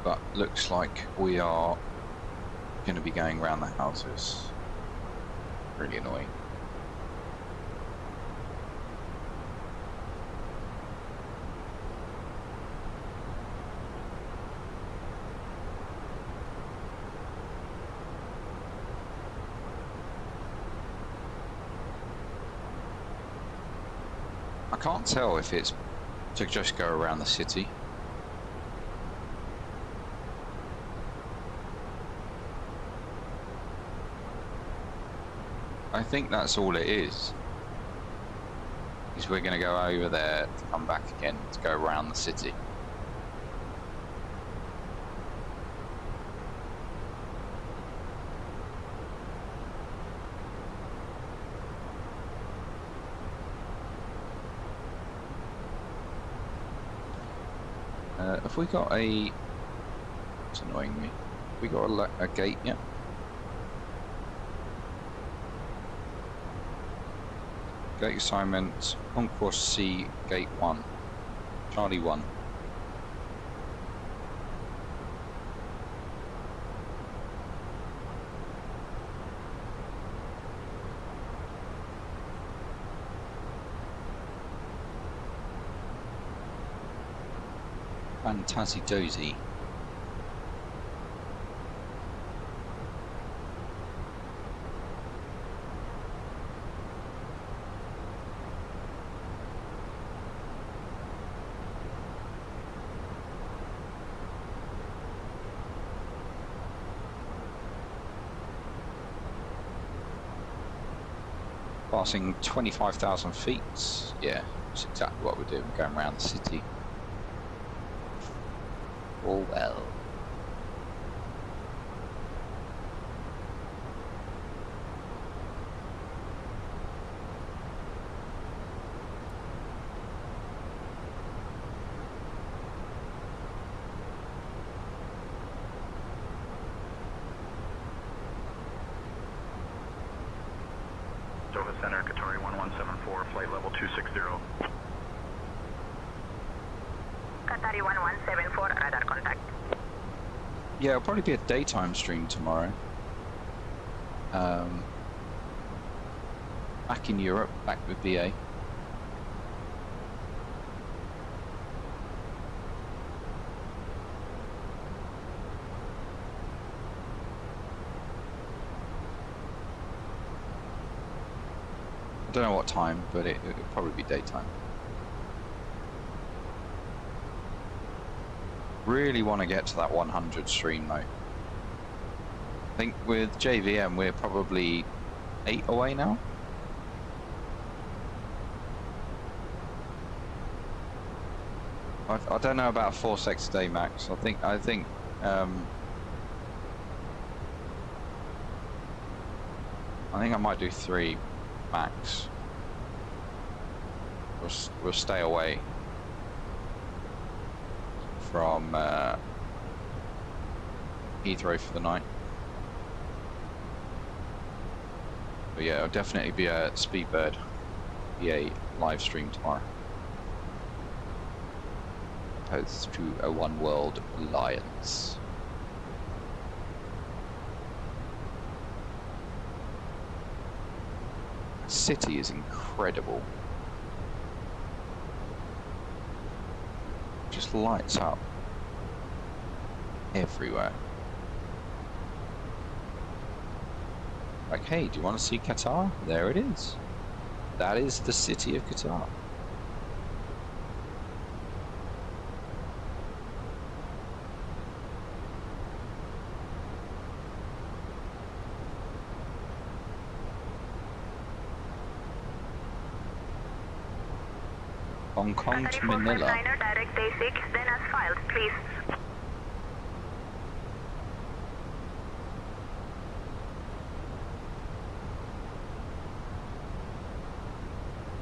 But looks like we are going to be going around the houses. Really annoying. I can't tell if it's to just go around the city. I think that's all it is we're going to go over there to come back again to go around the city. Have we got a... It's annoying me. Have we got a gate yet? Gate assignment, Concourse C, Gate 1, Charlie 1. Fantasy dozy. Passing 25,000 feet. Yeah, that's exactly what we're doing. We're going around the city. All well. Doha Center, Qatari 1174, flight level 260. Qatari 1174, radar contact. Yeah, it'll probably be a daytime stream tomorrow. Back in Europe, back with BA. I don't know what time, but it'll probably be daytime. Really want to get to that 100 stream though. I think with JVM we're probably 8 away now. I don't know about 4 secs a day max. I think I might do 3 max. We'll stay away from Heathrow for the night. But yeah, it'll definitely be a Speedbird EA live stream tomorrow. Opposed to a One World Alliance. City is incredible. Just lights up everywhere. Like, hey, do you want to see Qatar? There it is. That is the city of Qatar. Hong Kong to Manila. Direct day 6, then as filed, please.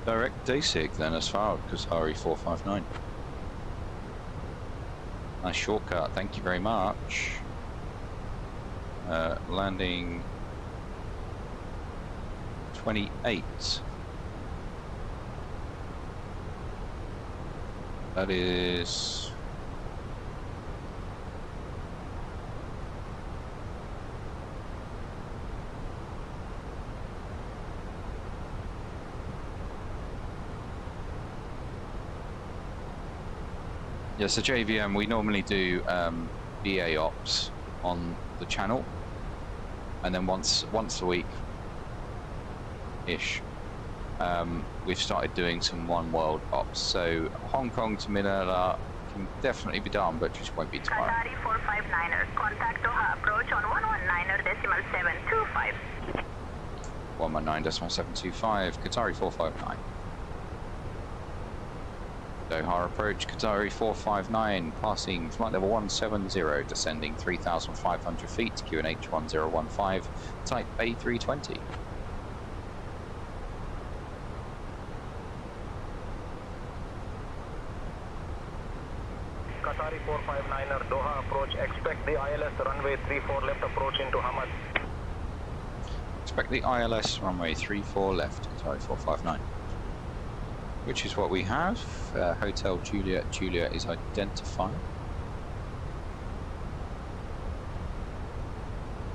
Direct DASIG then as far as Qatari 459. Nice shortcut, thank you very much. Landing 28. That is... Yeah, so JVM, we normally do BA ops on the channel, and then once a week-ish, we've started doing some One World ops. So Hong Kong to Manila can definitely be done, but just won't be tomorrow. Qatari 459er, contact Doha approach on 119.725. 119.725, Qatari 459. Doha approach, Qatari 459, passing flight level 170, descending 3,500 feet, QNH 1015, type A320. Qatari 459er, Doha approach, expect the ILS runway 34 left approach into Hamad. Expect the ILS runway 34 left, Qatari 459. Which is what we have. Hotel Juliet. Juliet is identified.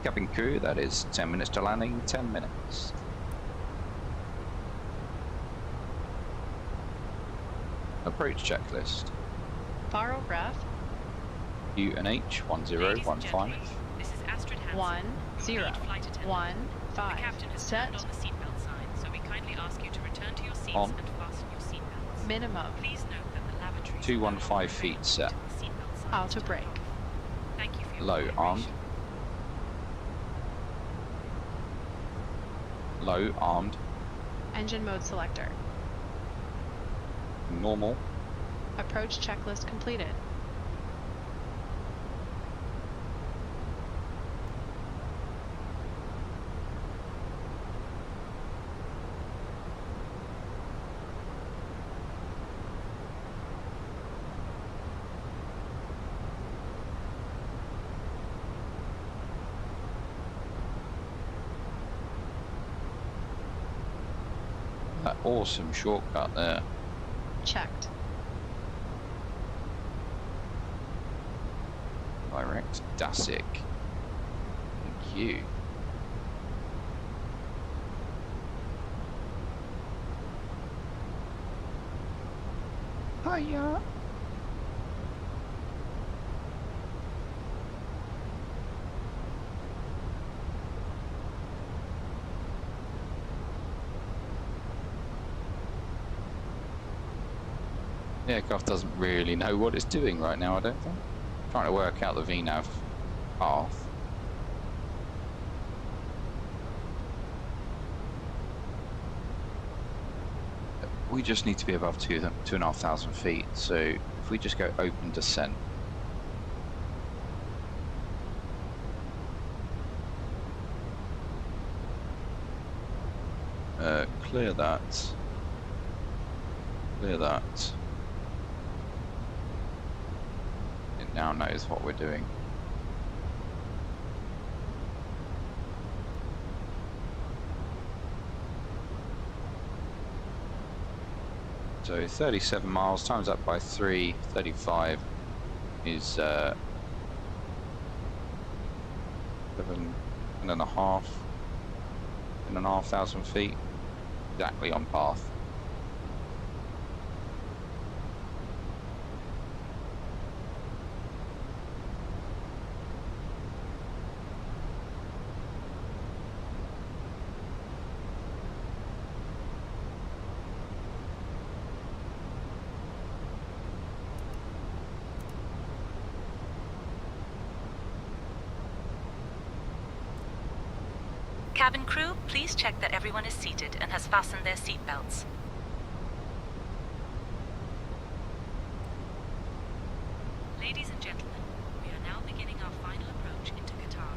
Cabin crew, that is 10 minutes to landing, 10 minutes. Approach checklist. Faro RAF, UNH 1015. This is Astrid Hansen, 1015. captain has Set. turned on the seatbelt sign, so we kindly ask you to return to your seats On. and fasten your seatbelts. Minimum. Please note that the lavatory 215 feet set. Auto brake. Thank you for your Low armed. Low armed. Engine mode selector. Normal. Approach checklist completed. That awesome shortcut there. Checked. Direct Dasik. Thank you. Hiya. The aircraft doesn't really know what it's doing right now, I don't think. Trying to work out the VNAV path. We just need to be above 2,500 feet, so if we just go open descent. Clear that. Clear that. It now knows what we're doing. So 37 miles times that by 3, 35 is 7,500 feet, exactly on path. Cabin crew, please check that everyone is seated and has fastened their seatbelts. Ladies and gentlemen, we are now beginning our final approach into Qatar.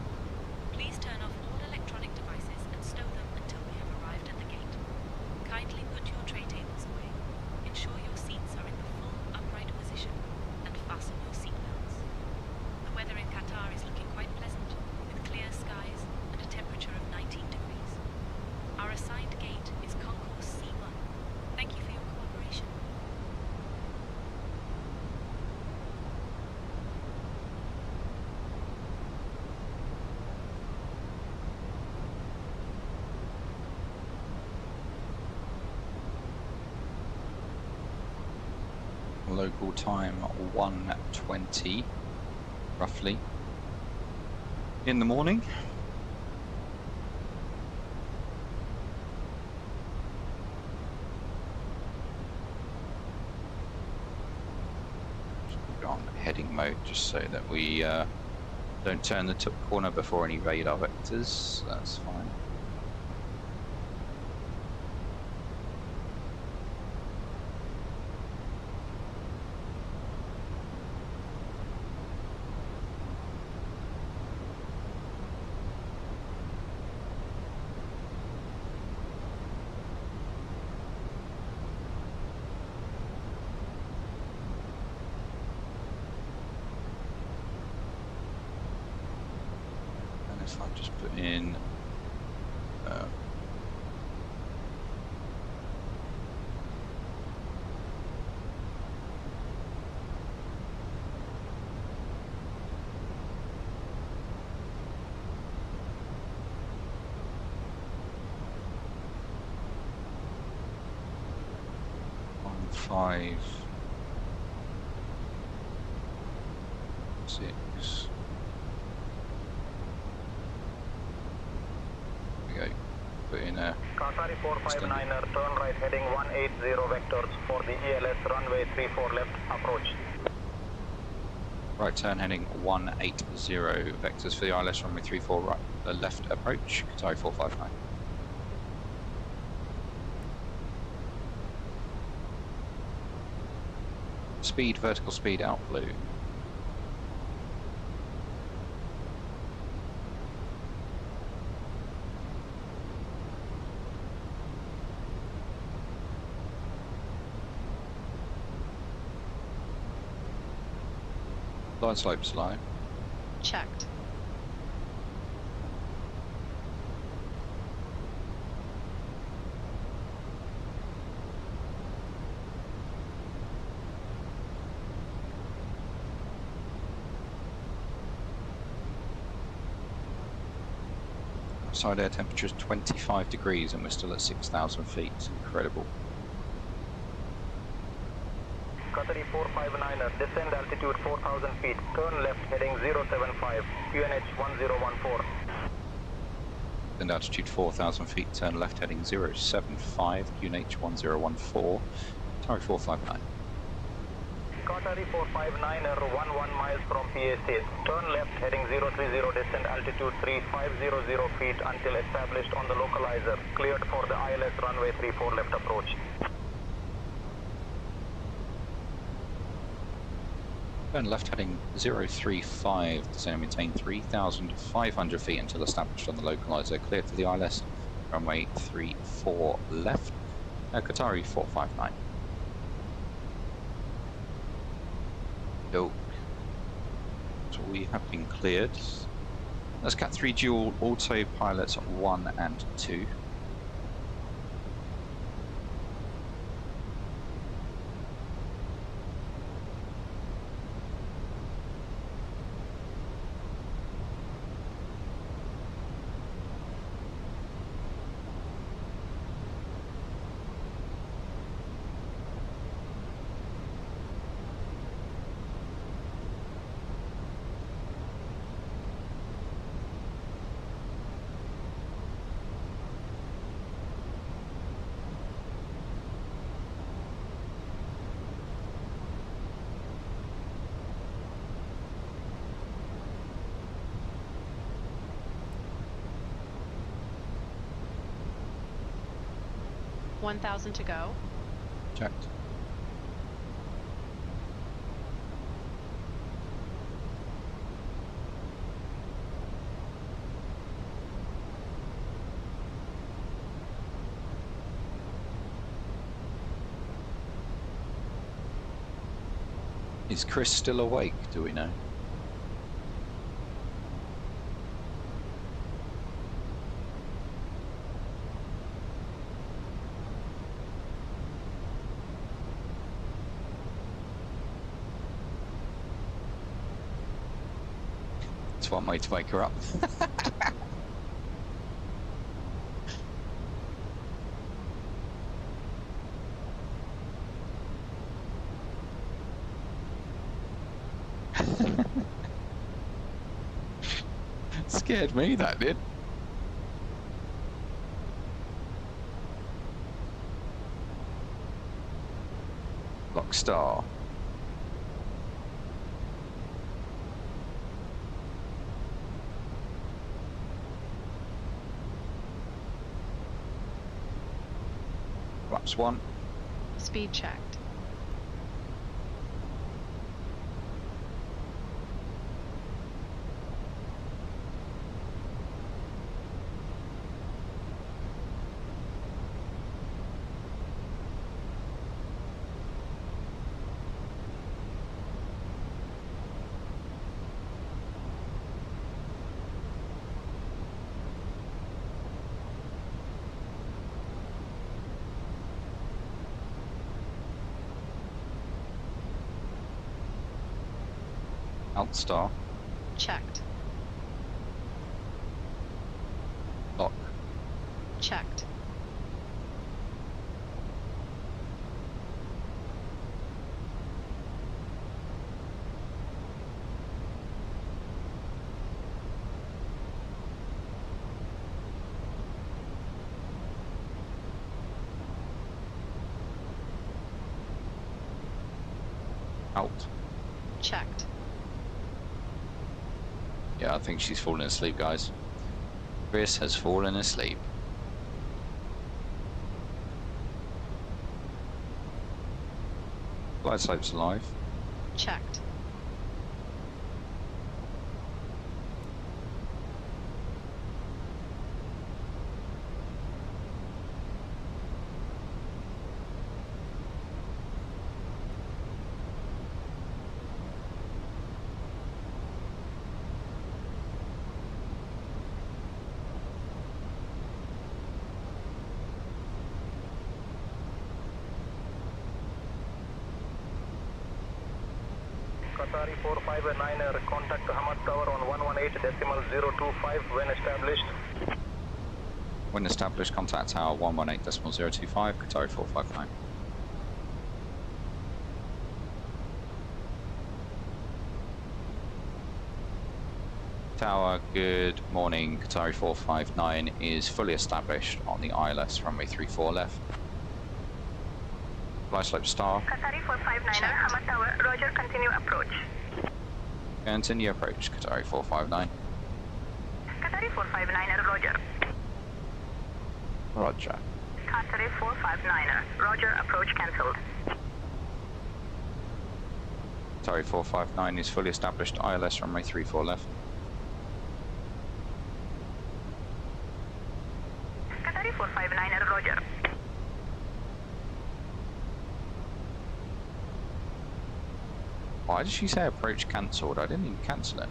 Please turn off all electronic devices and stow them until we have arrived at the gate. Kindly put your tray tables away. Ensure your seats are in the full upright position and fasten your seatbelts. The weather in Qatar is looking quite pleasant, with clear skies and a temperature of 19 degrees. Our assigned gate is Concourse C1. Thank you for your cooperation. Local time 1:20 roughly in the morning. Go on heading mode just so that we don't turn the top corner before any radar vectors. That's fine. If I just put in 6. There we go. Put in a Qatari 459er, turn right heading 180 vectors for the ELS runway 34 left approach. right turn heading 180 vectors for the ILS runway 34 right, left approach, Qatari 459. Speed, vertical speed out blue. Line slope slow. Checked. Outside air temperature is 25 degrees and we're still at 6,000 feet. It's incredible. Qatari 459er, descend altitude 4,000 feet, turn left heading 075, QNH 1014. Descend altitude 4,000 feet, turn left heading 075, QNH 1014, Qatari 459. Qatari 459er, 11 miles from PAC, turn left heading 030, descend altitude 3500 feet until established on the localizer, cleared for the ILS runway 34 left approach. Turn left heading 035, descend and maintain 3,500 feet until established on the localizer, cleared for the ILS runway 34 left, Qatari 459. So we have been cleared. That's Cat 3 dual autopilots 1 and 2. $1,000 to go. Checked. Is Chris still awake, do we know? That's one way to wake her up. Scared me, that did. Lock star. Flaps 1. Speed checked. Alt star. Checked. Lock. Checked. Out. Checked. Yeah, I think she's fallen asleep, guys. Chris has fallen asleep. Glide slope's alive. Checked. Qatari 459er, contact Hamad Tower on 118.025 when established. When established, contact tower 118.025, Qatari 459. Tower, good morning. Qatari 459 is fully established on the ILS runway 34 left. Fly slope star. Qatari 459er, Hamad Tower, roger, continue approach. Continue approach, Qatari 459. Qatari 459er, roger. Roger. Qatari 459er, roger, approach cancelled. Qatari 459 is fully established ILS runway 34 left. Qatari 459er, roger. Why did she say approach cancelled? I didn't even cancel it.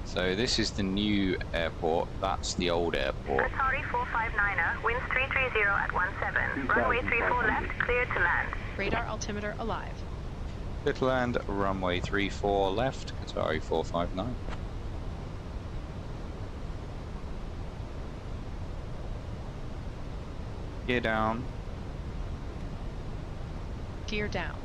So this is the new airport, that's the old airport. Qatari 459er, winds 330 at 17. Runway 34 left, clear to land. Radar altimeter alive. Clear to land, runway 34 left, Qatari 459. Gear down. Gear down.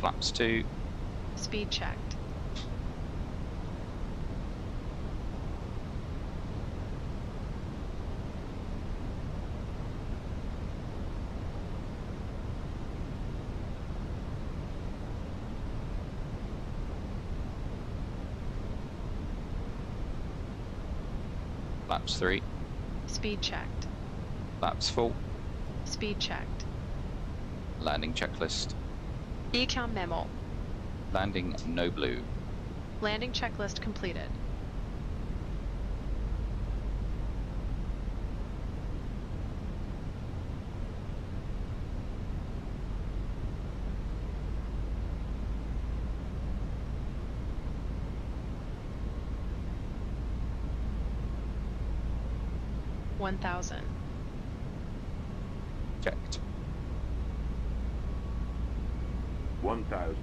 Flaps 2. Speed checked. Flaps 3. Speed checked. Flaps full. Speed checked. Landing checklist. Econ memo. Landing no blue. Landing checklist completed. $1,000. Checked. 1,000.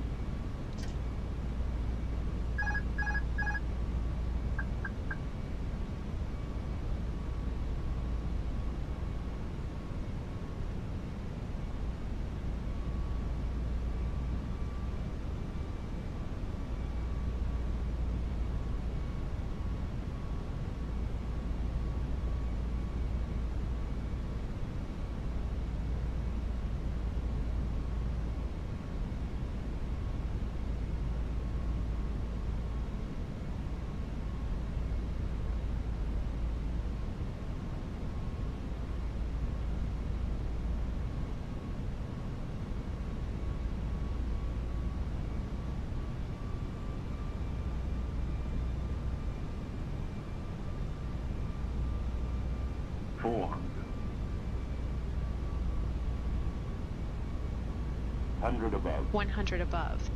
$100 above. 100 above.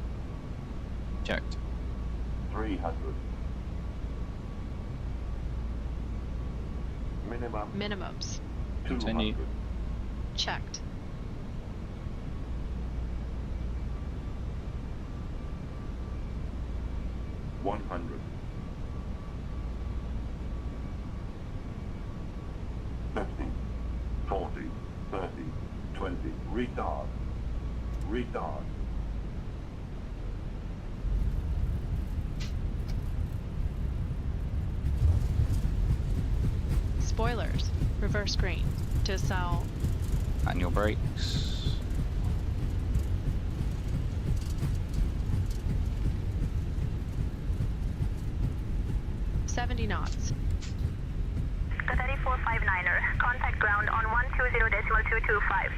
Checked. 300. Minimum Minimums. 200. Continue. Checked. $100. 50, 40, 30, 20. Retard. Retard. Spoilers. Reverse green. To sell. Manual brakes. $70 knots. Qatari 459er, contact ground on 120.225.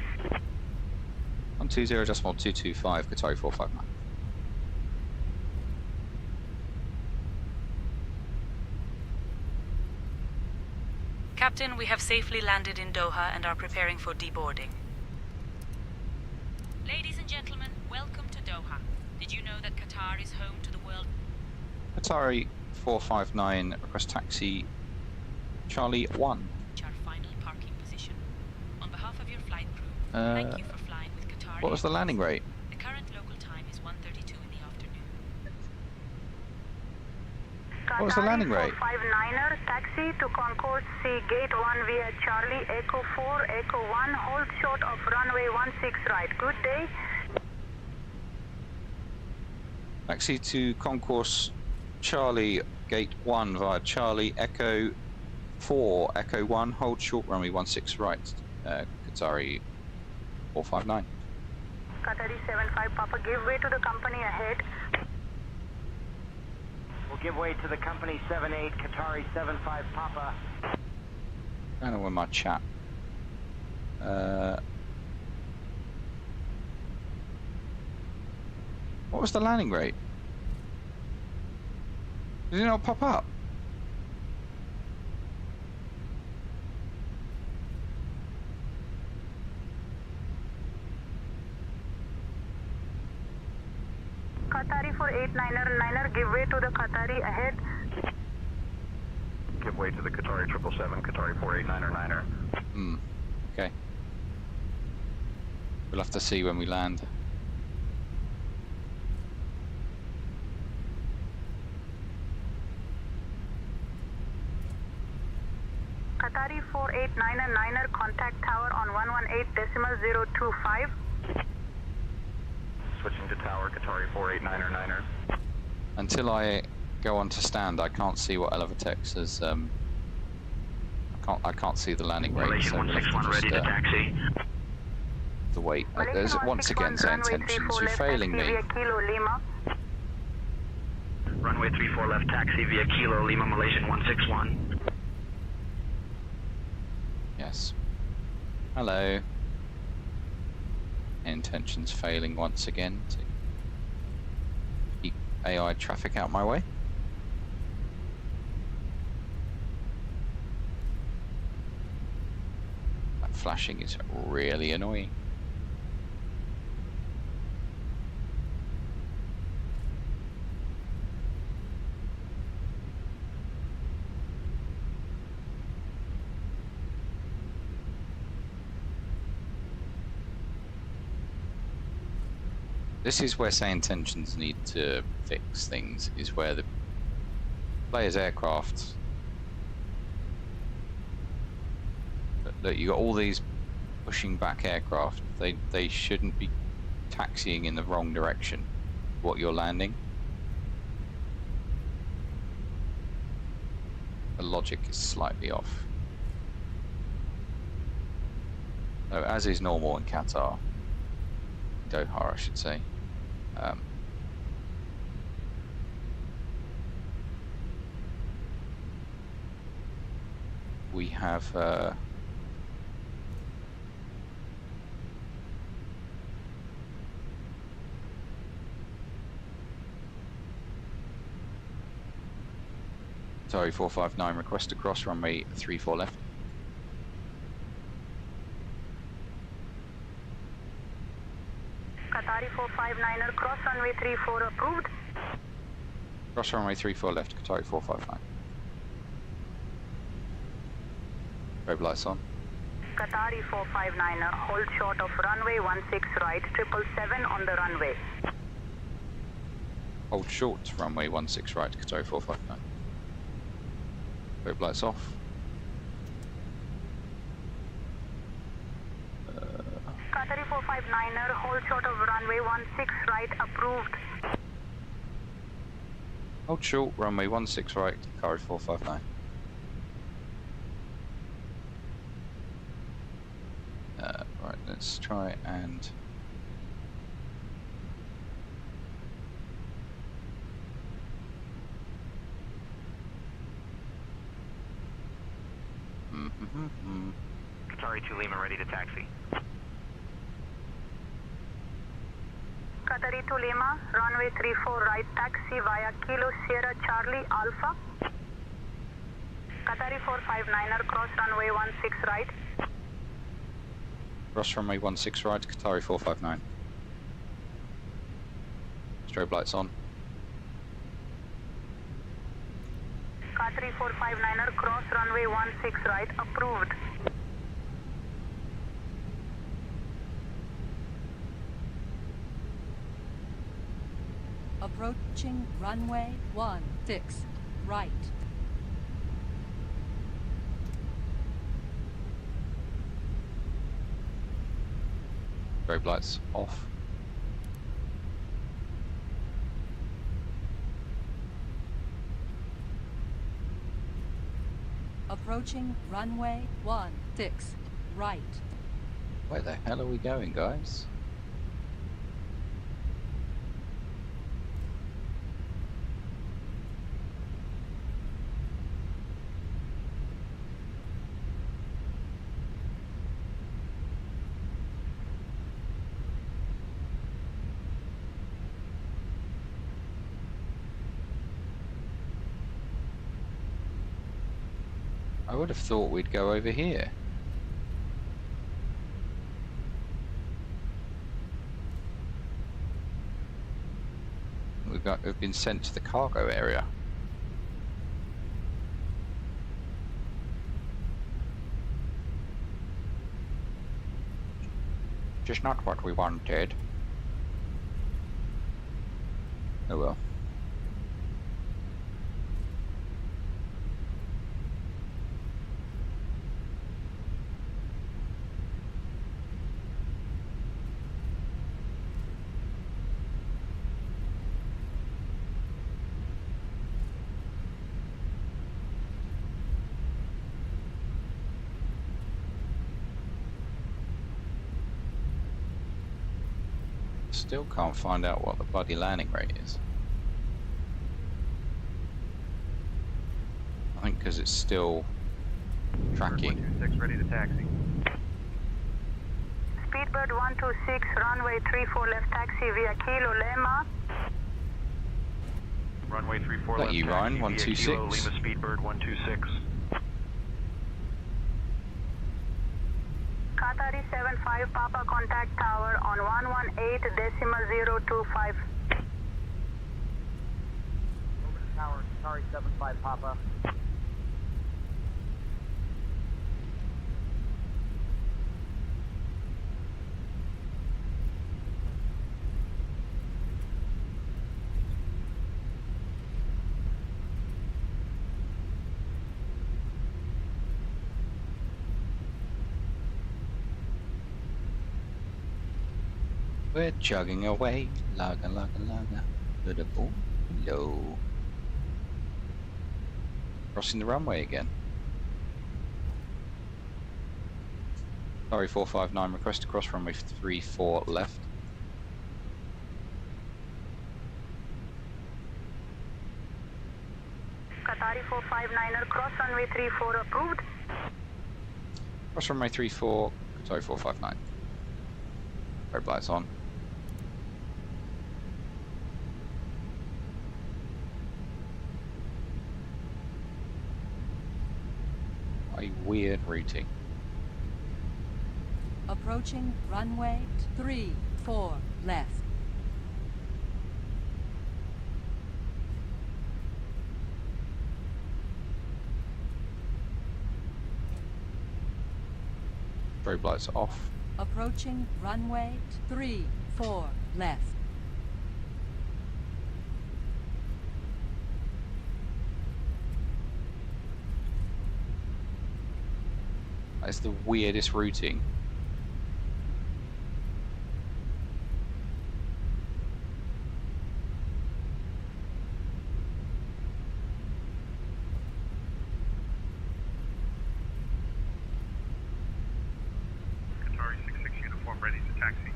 120.225, Qatari 459. Captain, we have safely landed in Doha and are preparing for deboarding. Ladies and gentlemen, welcome to Doha. Did you know that Qatar is home to the world? Qatari 459, request taxi Charlie 1. Our final parking position. On behalf of your flight crew, thank you for flying with Qatar. What was the landing rate? The current local time is 1:32 in the afternoon. What was the landing rate? 459er, taxi to Concourse C, gate 1 via Charlie, Echo 4, Echo 1, hold short of runway 16 right. Good day. Taxi to Concourse Charlie, gate 1 via Charlie, Echo 4, Echo 1, hold short runway 16 right. Qatari 459. Qatari 75 Papa, give way to the company ahead. We'll give way to the company 78 Qatari 75 Papa. I don't know where my chat. What was the landing rate? Did it not pop up? Qatari 489er, give way to the Qatari ahead. Give way to the Qatari 777, Qatari 489er. Okay. We'll have to see when we land. Qatari 489er, contact tower on 118.025. Switching to tower, Qatari 489er. Until I go on to stand, I can't see what Elevatex is. I can't see the landing rate. So we'll have to just, ready to taxi. to wait. There's once again SayIntentions. You're failing me. Runway 34 left taxi via Kilo Lima Malaysian 161. Yes. Hello. Intentions failing once again to keep AI traffic out my way. That flashing is really annoying. This is where SayIntentions need to fix things, is where the player's aircraft, that you got all these pushing back aircraft, they shouldn't be taxiing in the wrong direction what you're landing. The logic is slightly off. So, as is normal in Qatar, Doha I should say. We have sorry, 459, request to cross runway 34 left. Qatari 459er, cross runway 34 approved. Cross runway 34 left, Qatari 459. Strobe lights on. Qatari 459er, hold short of runway 16 right, 777 on the runway. Hold short, runway 16 right, Qatari 459. Strobe lights off. Qatari 459er, hold short of runway 16 right, approved. Hold short, runway 16 right, Qatari 459. Right, let's try and... Qatari 2 Lima ready to taxi. Qatari 2 Lima, runway 34 right, taxi via Kilo Sierra Charlie Alpha. Qatari 459er, cross runway 16 right. Cross runway 16 right, Qatari 459. Strobe lights on. Qatari 459er, cross runway 16 right, approved. Approaching runway 16 right. Strobe lights off. Approaching runway 16 right. Where the hell are we going, guys? I would have thought we'd go over here. We've been sent to the cargo area. Just not what we wanted. Oh well. Still can't find out what the bloody landing rate is. I think because it's still tracking. 126 ready to taxi. Speedbird 126, runway 34 left, taxi via Kilo Lima. Runway 34 That left, you, taxi Ryan, via 126. Kilo Lima Speedbird 126. Qatari 75, Papa contact tower on 118.025. Over to tower, Qatari 75, Papa. We're chugging away, laga laga laga, to the ball below. Crossing the runway again. Sorry, 459, request to cross runway 34 left. Qatari 459er, cross runway 34 approved. Cross runway 34, sorry, 459. Red lights on. A weird routing. Approaching runway 34 left. Strobe lights off. Approaching runway 34 left. That's the weirdest routing. Qatari 66 uniform ready to taxi.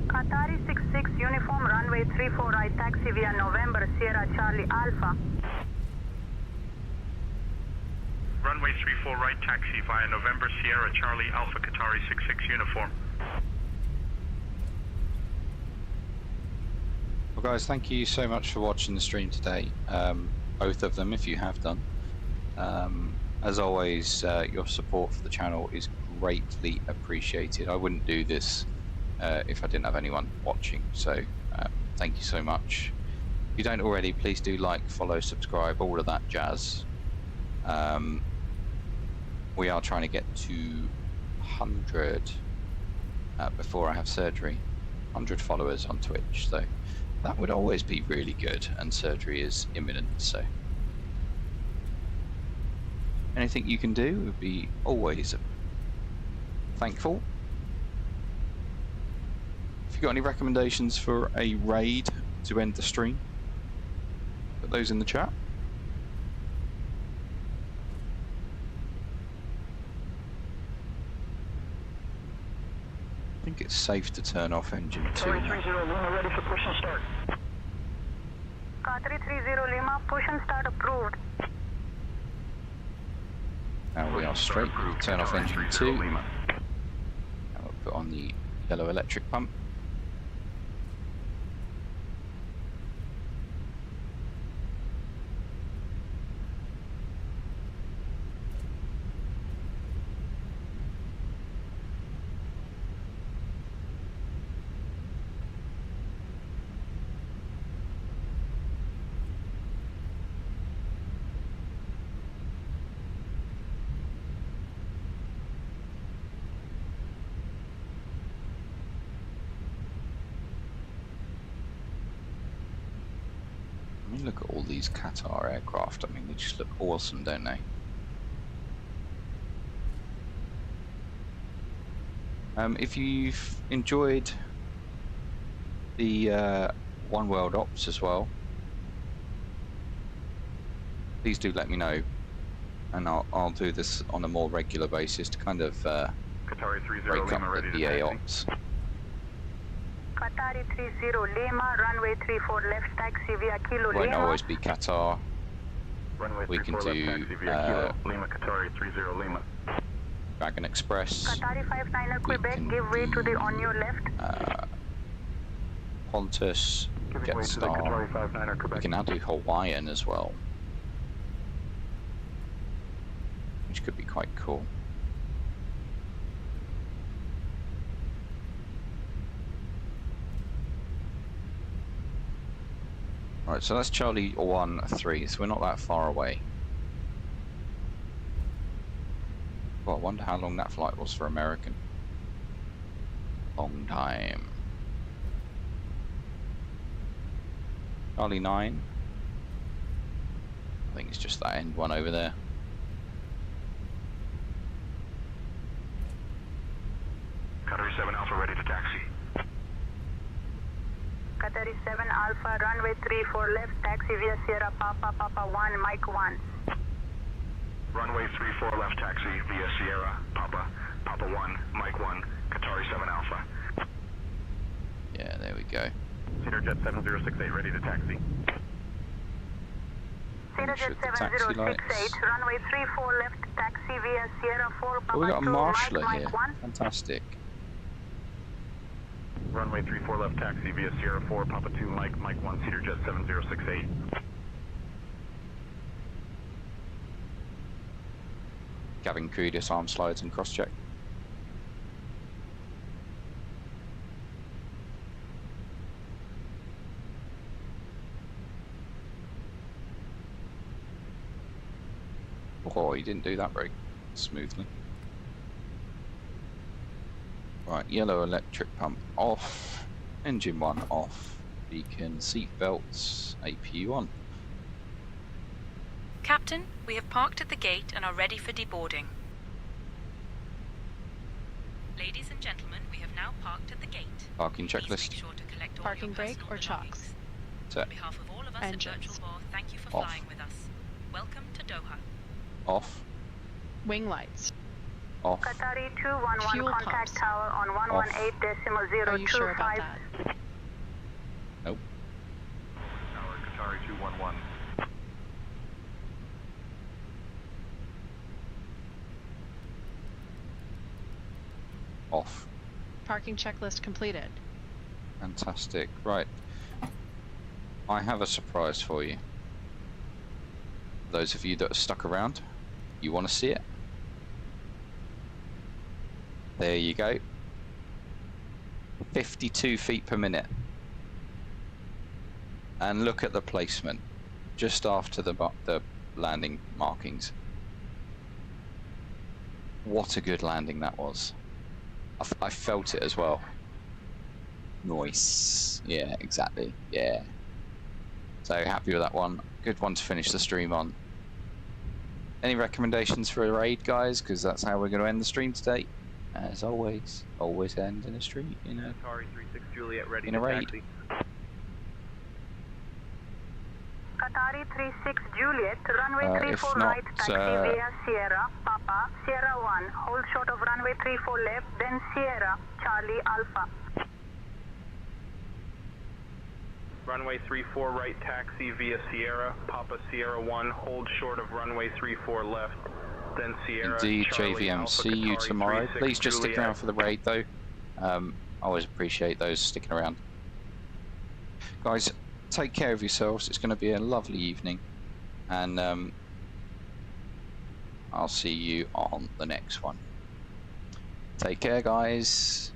Qatari 66 uniform runway 34 right taxi via November Sierra Charlie Alpha. Runway 34 right taxi via November Sierra Charlie Alpha Qatari 66 uniform. Well guys, thank you so much for watching the stream today. Both of them if you have done. As always, your support for the channel is greatly appreciated. I wouldn't do this if I didn't have anyone watching, so thank you so much. If you don't already, please do like, follow, subscribe, all of that jazz. We are trying to get to 100 before I have surgery. 100 followers on Twitch, so that would always be really good, and surgery is imminent, so anything you can do would be always thankful. If you've got any recommendations for a raid to end the stream, put those in the chat. I think it's safe to turn off engine 2 now. 30 Lima ready for push and start. Qatari 30 Lima, push and start approved. Now we are straight. We'll turn off engine 2. Now we'll put on the yellow electric pump. I mean, look at all these Qatar aircraft. I mean, they just look awesome, don't they? If you've enjoyed the One World Ops as well, please do let me know, and I'll do this on a more regular basis to kind of break up the BA Ops. Qatari 30 Lima, runway 34 left taxi via Kilo Won't Lima. always be Qatar. Runway We can 34 do left taxi via Kilo Lima Qatari 30 Lima. Dragon Express. Qatari 59er Quebec, give way to the on your left. Qantas, Jetstar. We can now do Hawaiian as well, which could be quite cool. Alright, so that's Charlie 1-3, so we're not that far away. Well, I wonder how long that flight was for American. Long time. Charlie 9. I think it's just that end one over there. Qatari 7 Alpha ready to taxi. Qatari 7 Alpha, runway 34 left taxi via Sierra Papa Papa 1, Mike 1. Runway 34 left taxi via Sierra Papa Papa 1, Mike 1, Qatari 7 Alpha. Yeah, there we go. Cedarjet 7068 ready to taxi. Cedarjet 7068, runway 34 left taxi via Sierra 4 Papa Oh, we got a 2, marshaller Mike here. 1. Fantastic. Runway 34 left taxi via Sierra 4 Papa 2, Mike 1, Cedarjet 7068. Cabin crew, disarm slides and cross check. Oh, he didn't do that very smoothly. Right, yellow electric pump off, engine 1 off, beacon, seat belts, APU on. Captain, we have parked at the gate and are ready for deboarding. Ladies and gentlemen, we have now parked at the gate. Parking Please checklist. make sure to collect all Parking your brake personal or chocks? belongings. Set. On behalf of all of us Engines. at Virtual Bar, thank you for Off. flying with us. Welcome to Doha. Off. Wing lights. Off. Qatari 211 Fuel contact pumps. tower on Off. 118.025. Are you sure about that? Nope. Tower, Qatari 211. Off. Parking checklist completed. Fantastic. Right. I have a surprise for you. Those of you that are stuck around, you want to see it? There you go. 52 feet per minute. And look at the placement. Just after the landing markings. What a good landing that was. I felt it as well. Nice. Yeah, exactly. Yeah. So happy with that one. Good one to finish the stream on. Any recommendations for a raid, guys? Because that's how we're going to end the stream today. As always end in a stream, you know. Qatari 36 Juliet ready In a to raid. taxi. Qatari 36 Juliet, runway If 34 not, right, taxi via Sierra, Papa, Sierra 1, hold short of runway 34 left, then Sierra, Charlie, Alpha. Runway 34 right taxi via Sierra, Papa Sierra 1, hold short of runway 34 left, then Sierra, Indeed, Charlie, JVM. Alpha, See you Qatari tomorrow. 36 Please just stick Juliet. around for the raid, though. I always appreciate those sticking around. Guys, take care of yourselves. It's going to be a lovely evening. And I'll see you on the next one. Take care, guys.